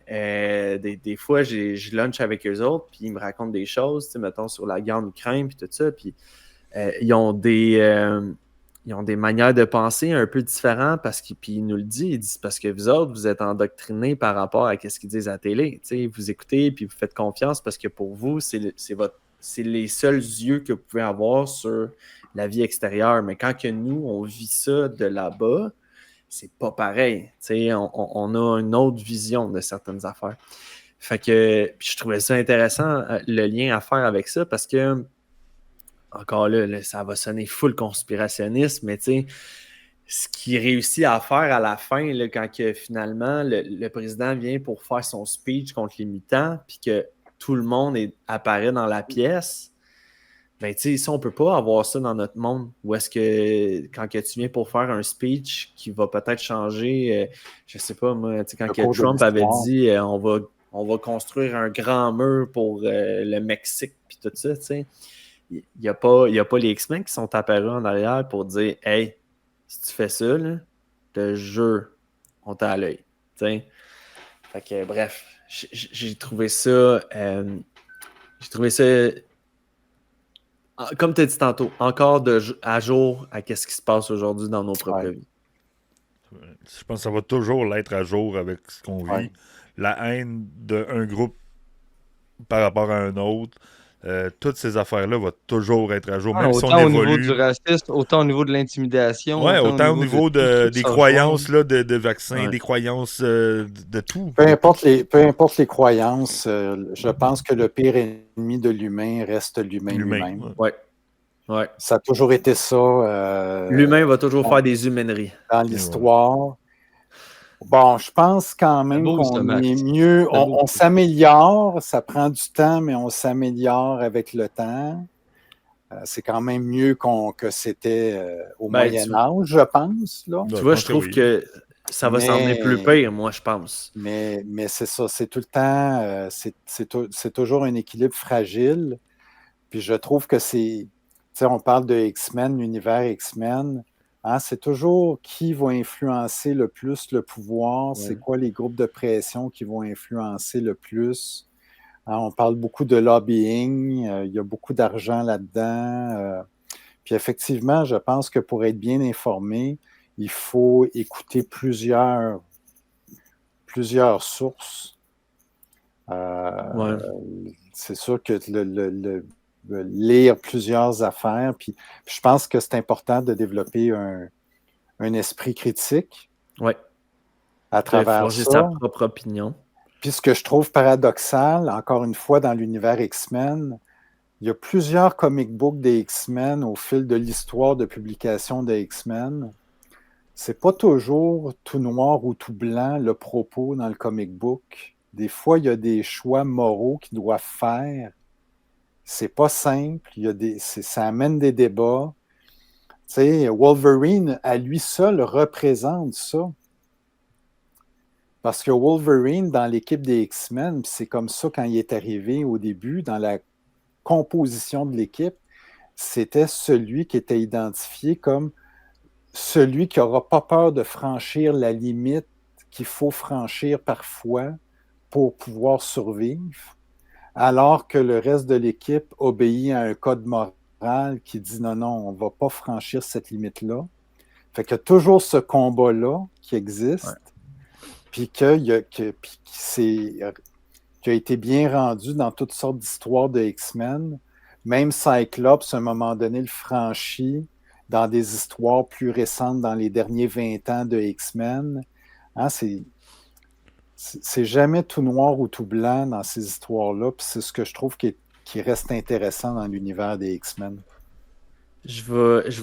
des fois, je lunch avec eux autres, puis ils me racontent des choses, tu sais, mettons, sur la guerre en Ukraine, puis tout ça, puis ils ont des manières de penser un peu différentes puis ils nous le disent, ils disent parce que vous autres, vous êtes endoctrinés par rapport à ce qu'ils disent à la télé. T'sais, vous écoutez puis vous faites confiance parce que pour vous, c'est les seuls yeux que vous pouvez avoir sur la vie extérieure. Mais quand que nous, on vit ça de là-bas, c'est pas pareil. On a une autre vision de certaines affaires. Fait que je trouvais ça intéressant, le lien à faire avec ça, parce que encore là, ça va sonner full conspirationniste, mais tu sais, ce qu'il réussit à faire à la fin, là, quand que, finalement le président vient pour faire son speech contre les mutants, puis que tout le monde apparaît dans la pièce, ben tu sais, ici, on peut pas avoir ça dans notre monde. Ou est-ce que quand que tu viens pour faire un speech qui va peut-être changer, je sais pas, moi, tu sais, quand que Trump avait dit on va construire un grand mur pour le Mexique, puis tout ça, tu sais. Il n'y a pas les X-Men qui sont apparus en arrière pour dire « Hey, si tu fais ça, là, te jure, on t'a à l'œil. » Fait que bref, j'ai trouvé ça... comme tu as dit tantôt, encore à jour à ce qui se passe aujourd'hui dans nos propres vies. Je pense que ça va toujours l'être à jour avec ce qu'on vit. La haine d'un groupe par rapport à un autre... toutes ces affaires-là vont toujours être à jour. Même si autant au niveau du racisme, autant au niveau de l'intimidation. Oui, autant au niveau des croyances là, de vaccins, des croyances de tout. Peu importe les croyances, je pense que le pire ennemi de l'humain reste l'humain lui-même. Ouais. Ça a toujours été ça. L'humain va toujours faire des humaineries. Dans l'histoire. Bon, je pense quand C'est même beau, ça, qu'on Max. est mieux. C'est beau. On s'améliore, ça prend du temps, mais on s'améliore avec le temps. C'est quand même mieux que c'était au Ben, Moyen Âge, je pense. Là. Tu Je vois, pense je que trouve oui. que ça va s'en venir plus pire, moi, je pense. Mais c'est ça, c'est tout le temps, c'est toujours un équilibre fragile. Puis je trouve que c'est, tu sais, on parle de X-Men, l'univers X-Men, hein, c'est toujours qui va influencer le plus le pouvoir, c'est Ouais. quoi les groupes de pression qui vont influencer le plus. Hein, on parle beaucoup de lobbying, il y a beaucoup d'argent là-dedans. Puis effectivement, je pense que pour être bien informé, il faut écouter plusieurs sources. Ouais. C'est sûr que lire plusieurs affaires, puis je pense que c'est important de développer un esprit critique Ouais. à De travers forger ça. sa propre opinion. Puis ce que je trouve paradoxal, encore une fois, dans l'univers X-Men, il y a plusieurs comic books des X-Men au fil de l'histoire de publication des X-Men. C'est pas toujours tout noir ou tout blanc le propos dans le comic book. Des fois, il y a des choix moraux qu'ils doivent faire. C'est pas simple. Ça amène des débats. Tu sais, Wolverine, à lui seul, représente ça. Parce que Wolverine, dans l'équipe des X-Men, c'est comme ça quand il est arrivé au début, dans la composition de l'équipe, c'était celui qui était identifié comme celui qui n'aura pas peur de franchir la limite qu'il faut franchir parfois pour pouvoir survivre, alors que le reste de l'équipe obéit à un code moral qui dit non, non, on ne va pas franchir cette limite-là. Fait qu'il y a toujours ce combat-là qui existe, puis qui a été bien rendu dans toutes sortes d'histoires de X-Men. Même Cyclops, à un moment donné, le franchit dans des histoires plus récentes, dans les derniers 20 ans de X-Men. Hein, c'est jamais tout noir ou tout blanc dans ces histoires-là, puis c'est ce que je trouve qui reste intéressant dans l'univers des X-Men. Je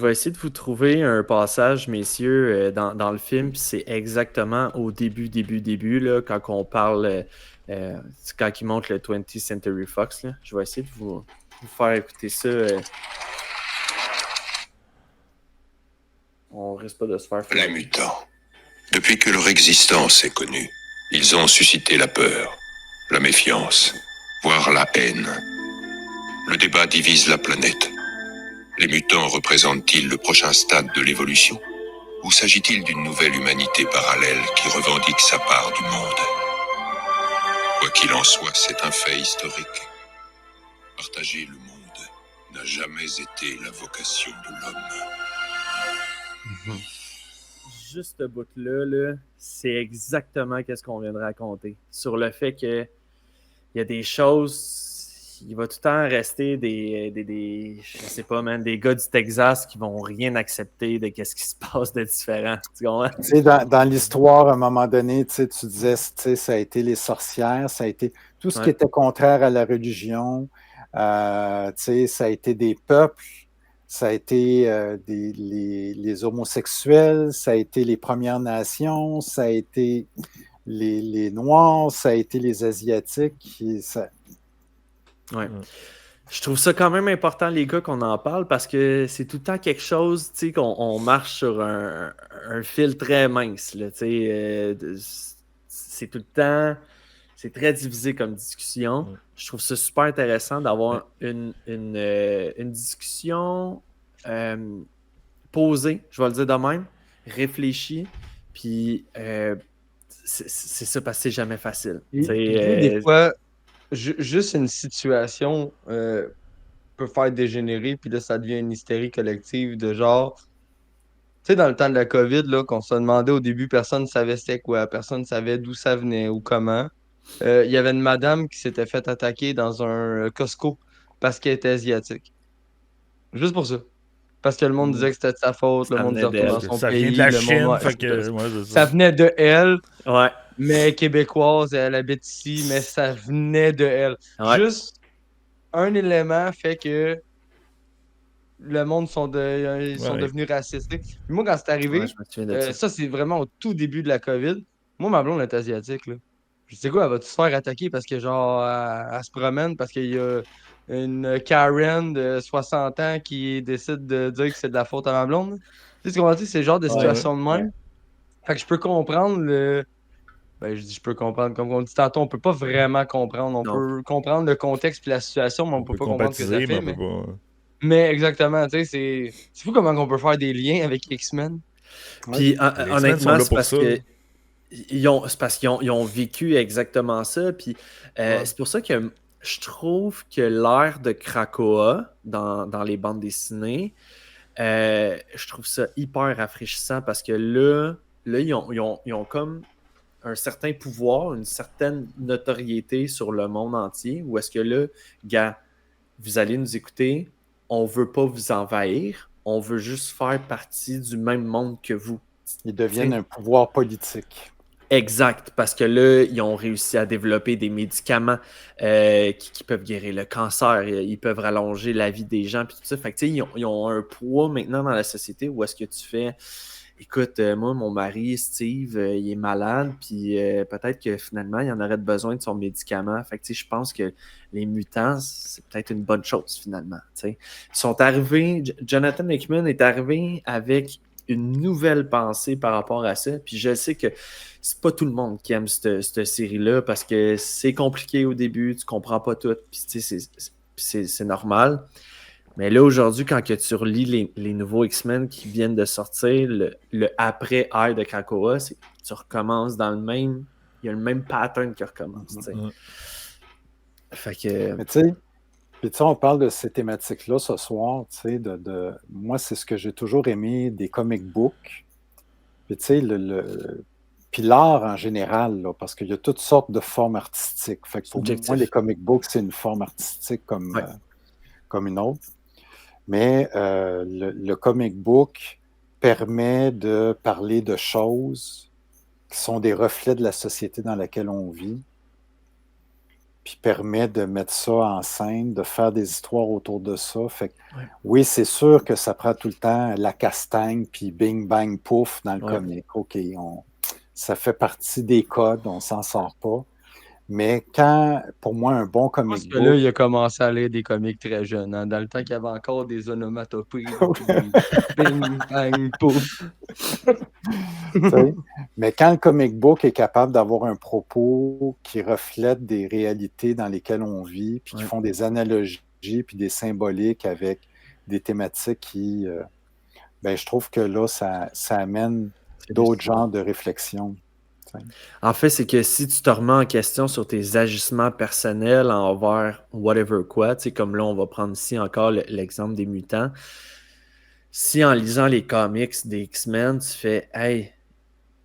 vais essayer de vous trouver un passage, messieurs, dans le film, puis c'est exactement au début, là, quand on parle, c'est quand il montre le 20th Century Fox. Là. Je vais essayer de vous faire écouter ça. On risque pas de se faire... Les mutants. Depuis que leur existence est connue, ils ont suscité la peur, la méfiance, voire la haine. Le débat divise la planète. Les mutants représentent-ils le prochain stade de l'évolution? Ou s'agit-il d'une nouvelle humanité parallèle qui revendique sa part du monde? Quoi qu'il en soit, c'est un fait historique. Partager le monde n'a jamais été la vocation de l'homme. Juste ce bout-là, là, c'est exactement ce qu'on vient de raconter. Sur le fait que il y a des choses... Il va tout le temps rester je sais pas, man, des gars du Texas qui vont rien accepter de ce qui se passe de différent. Tu comprends? Tu sais, dans l'histoire, à un moment donné, tu disais, ça a été les sorcières, ça a été tout ce qui était contraire à la religion, ça a été des peuples, ça a été les homosexuels, ça a été les Premières Nations, ça a été les Noirs, ça a été les Asiatiques. Ouais. Je trouve ça quand même important, les gars, qu'on en parle parce que c'est tout le temps quelque chose, tu sais, qu'on marche sur un fil très mince. Là, c'est tout le temps, c'est très divisé comme discussion. Je trouve ça super intéressant d'avoir une discussion posée, je vais le dire de même, réfléchie, puis c'est ça parce que c'est jamais facile. Des fois, juste une situation peut faire dégénérer, puis là, ça devient une hystérie collective de genre. Tu sais, dans le temps de la COVID, là, qu'on se demandait au début, personne ne savait c'était quoi, personne ne savait d'où ça venait ou comment. Il y avait une madame qui s'était fait attaquer dans un Costco parce qu'elle était asiatique. Juste pour ça. Parce que le monde disait que c'était de sa faute, le monde disait retourner dans son Ça pays. vient de la le Chine, monde... fait que... Ça venait de elle. Ouais. Mais québécoise, elle habite ici, mais ça venait de elle. Ouais. Juste un élément fait que le monde sont devenus racistes. Puis moi, quand c'est arrivé, Ouais, je me souviens de ça. ça, c'est vraiment au tout début de la COVID. Moi, ma blonde est asiatique, là. Je sais quoi, elle va-tu se faire attaquer parce que, genre, elle se promène parce qu'il y a une Karen de 60 ans qui décide de dire que c'est de la faute à ma blonde, là? Tu sais, tu comprends-tu? C'est le genre de Ouais, situation de même. ouais. Fait que je peux comprendre le. Ben, je dis, je peux comprendre. Comme on dit tantôt, on peut pas vraiment comprendre. On Non. peut comprendre le contexte puis la situation, mais on peut pas comprendre ce que ça compatiser, mais fait. on peut pas. Mais exactement, tu sais, c'est fou comment on peut faire des liens avec X-Men. Puis Les X-Men sont honnêtement, là c'est pour parce ça. que c'est parce qu'ils ont vécu exactement ça. Puis Ouais. c'est pour ça que je trouve que l'ère de Krakoa dans les bandes dessinées, je trouve ça hyper rafraîchissant parce que là ils ont comme un certain pouvoir, une certaine notoriété sur le monde entier. Ou est-ce que là, gars, vous allez nous écouter, on veut pas vous envahir, on veut juste faire partie du même monde que vous. Ils deviennent T'sais? un pouvoir politique. Exact, parce que là, ils ont réussi à développer des médicaments qui peuvent guérir le cancer, ils peuvent rallonger la vie des gens, puis tout ça. Fait que, tu sais, ils ont un poids maintenant dans la société où est-ce que tu fais, écoute, moi, mon mari, Steve, il est malade, puis peut-être que finalement, il en aurait besoin de son médicament. Fait que, tu sais, je pense que les mutants, c'est peut-être une bonne chose, finalement. Tu sais. Ils sont arrivés, Jonathan Hickman est arrivé avec une nouvelle pensée par rapport à ça. Puis je sais que c'est pas tout le monde qui aime cette série-là parce que c'est compliqué au début, tu comprends pas tout, puis tu sais, c'est normal. Mais là, aujourd'hui, quand que tu relis les nouveaux X-Men qui viennent de sortir, le après Eye de Krakoa, tu recommences dans le même. Il y a le même pattern qui recommence. Tu sais. Fait que. Mais tu sais, puis tu sais, on parle de ces thématiques-là ce soir, tu sais, moi, c'est ce que j'ai toujours aimé des comic books. Puis tu sais, puis l'art en général, là, parce qu'il y a toutes sortes de formes artistiques. Fait que pour Subjectif. moi, les comic books, c'est une forme artistique comme, Ouais. comme une autre. Mais le comic book permet de parler de choses qui sont des reflets de la société dans laquelle on vit, puis permet de mettre ça en scène, de faire des histoires autour de ça. Fait que, Ouais. oui, c'est sûr que ça prend tout le temps la castagne, puis bing, bang, pouf dans le Ouais. comic. OK, ça fait partie des codes, on s'en sort pas. Mais quand, pour moi, un bon Je pense comic que là, book, il a commencé à lire des comics très jeunes, hein, dans le temps qu'il y avait encore des onomatopées. Puis bing, bang, pouf. tu sais, mais quand le comic book est capable d'avoir un propos qui reflète des réalités dans lesquelles on vit, puis qui Ouais. font des analogies, puis des symboliques avec des thématiques qui, ben, je trouve que là, ça amène d'autres genres de réflexion. tu sais. En fait, c'est que si tu te remets en question sur tes agissements personnels envers whatever quoi, tu sais, comme là, on va prendre ici encore l'exemple des mutants. Si en lisant les comics des X-Men, tu fais « Hey,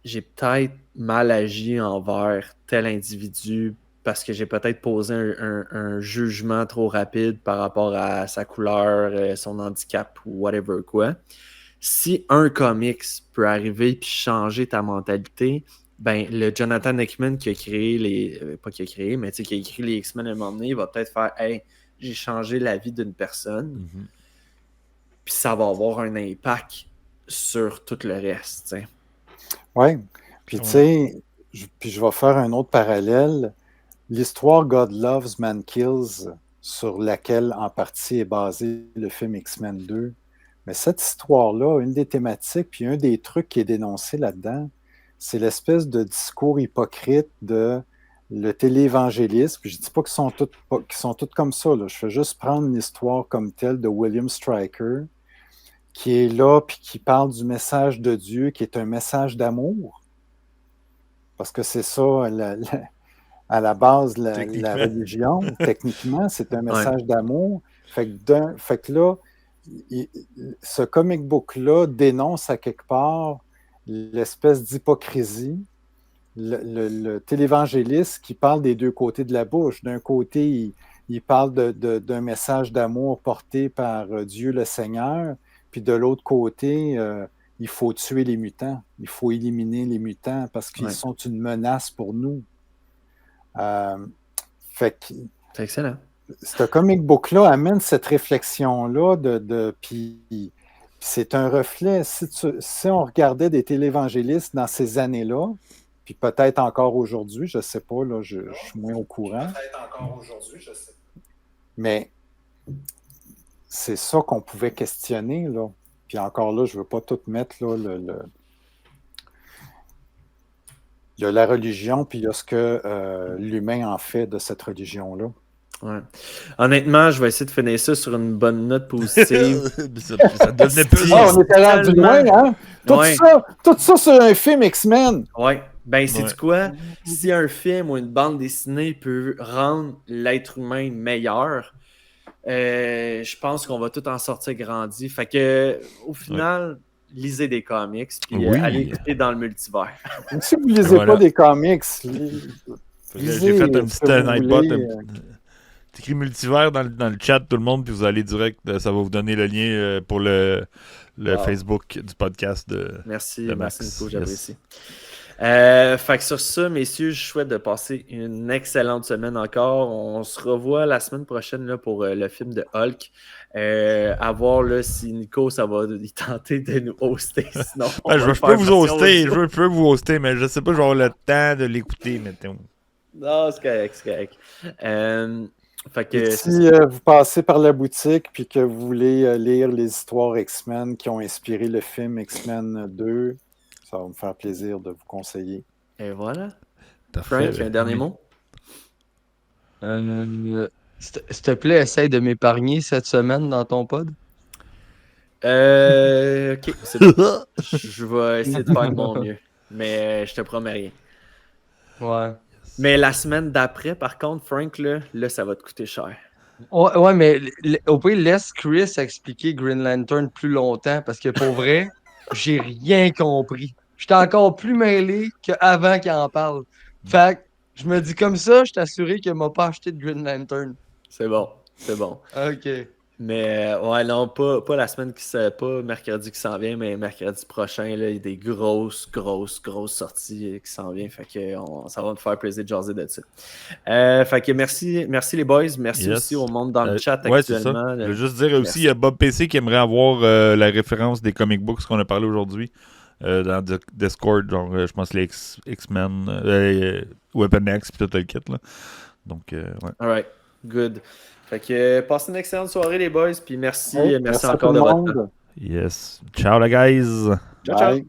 j'ai peut-être mal agi envers tel individu parce que j'ai peut-être posé un jugement trop rapide par rapport à sa couleur, son handicap ou whatever quoi. » Si un comics peut arriver et changer ta mentalité, ben le Jonathan Hickman qui a créé pas qui a créé, mais qui a écrit les X-Men à un moment donné, il va peut-être faire « Hey, j'ai changé la vie d'une personne. » Puis ça va avoir un impact sur tout le reste. T'sais. Oui. Puis, tu sais, puis je vais faire un autre parallèle. L'histoire God Loves, Man Kills, sur laquelle en partie est basé le film X-Men 2, mais cette histoire-là, une des thématiques, puis un des trucs qui est dénoncé là-dedans, c'est l'espèce de discours hypocrite de le téléévangélisme. Puis je ne dis pas qu'ils sont tous comme ça. Là. Je fais juste prendre une histoire comme telle de William Stryker, qui est là, puis qui parle du message de Dieu, qui est un message d'amour. Parce que c'est ça, à la base, la religion, techniquement, c'est un message d'amour. Fait que là, ce comic book-là dénonce à quelque part l'espèce d'hypocrisie, le télévangéliste qui parle des deux côtés de la bouche. D'un côté, il parle d'un message d'amour porté par Dieu le Seigneur, puis de l'autre côté, il faut tuer les mutants, il faut éliminer les mutants parce qu'ils sont une menace pour nous. Fait que, c'est excellent. Ce comic book-là amène cette réflexion-là puis c'est un reflet. Si on regardait des télévangélistes dans ces années-là, Puis peut-être encore aujourd'hui, je ne sais pas, là, je suis moins au courant. Peut-être encore aujourd'hui, je sais pas. Mais c'est ça qu'on pouvait questionner, là. Puis encore là, je ne veux pas tout mettre, là, il y a la religion, puis il y a ce que l'humain en fait de cette religion-là. Ouais. Honnêtement, je vais essayer de finir ça sur une bonne note positive. ça devenait plus. On était rendu loin, hein? Ouais. Tout ça sur un film X-Men. Ouais. Ben, c'est Ouais. du quoi? Si un film ou une bande dessinée peut rendre l'être humain meilleur, je pense qu'on va tout en sortir grandi. Fait que, au final, lisez des comics, puis Oui. allez écouter dans le multivers. Même si vous ne lisez Voilà. pas des comics, J'ai fait un ce petit que vous nightbot. voulez. T'écris multivers dans le chat, tout le monde, puis vous allez direct. Ça va vous donner le lien pour le Wow. Facebook du podcast de. Merci, de merci Max. Nico, j'apprécie. Yes. Fait que sur ça, messieurs, je souhaite de passer une excellente semaine encore. On se revoit la semaine prochaine là, pour le film de Hulk. À voir là, si Nico, ça va y tenter de nous hoster. Sinon, on va Je le peux faire vous version hoster, audio. je peux vous hoster, mais je sais pas, je vais avoir le temps de l'écouter, mettons. Non, c'est correct, c'est correct. Fait que, Et c'est si ça. vous passez par la boutique puis que vous voulez lire les histoires X-Men qui ont inspiré le film X-Men 2, ça va me faire plaisir de vous conseiller. Et voilà. Parfait, Frank, un dernier mot? S'il te plaît, essaye de m'épargner cette semaine dans ton pod. Ok, c'est bon. Je vais essayer de faire de mon mieux. Mais je te promets rien. Ouais. Mais la semaine d'après, par contre, Frank, là, ça va te coûter cher. Ouais, mais au pire, laisse Chris expliquer Green Lantern plus longtemps parce que pour vrai, j'ai rien compris. J'étais encore plus mêlé qu'avant qu'il en parle. Fait que je me dis comme ça, je t'assurais qu'il m'a pas acheté de Green Lantern. C'est bon, c'est bon. Ok. Mais ouais, non, pas la semaine pas mercredi qui s'en vient, mais mercredi prochain, là, il y a des grosses sorties qui s'en viennent. Fait que ça va me faire plaisir de jaser de ça. Fait que merci les boys. Merci Yes. aussi au monde dans le chat Ouais, c'est actuellement. ça. Je veux juste dire aussi, il y a Bob PC qui aimerait avoir la référence des comic books qu'on a parlé aujourd'hui dans Discord, genre, je pense les X-Men, Weapon X, puis tout le kit, là. Donc, ouais. Alright, good. Fait que passez une excellente soirée les boys, puis merci Hey, merci à encore tout de le votre monde. temps. Yes. Ciao, les guys! Ciao, ciao. Bye.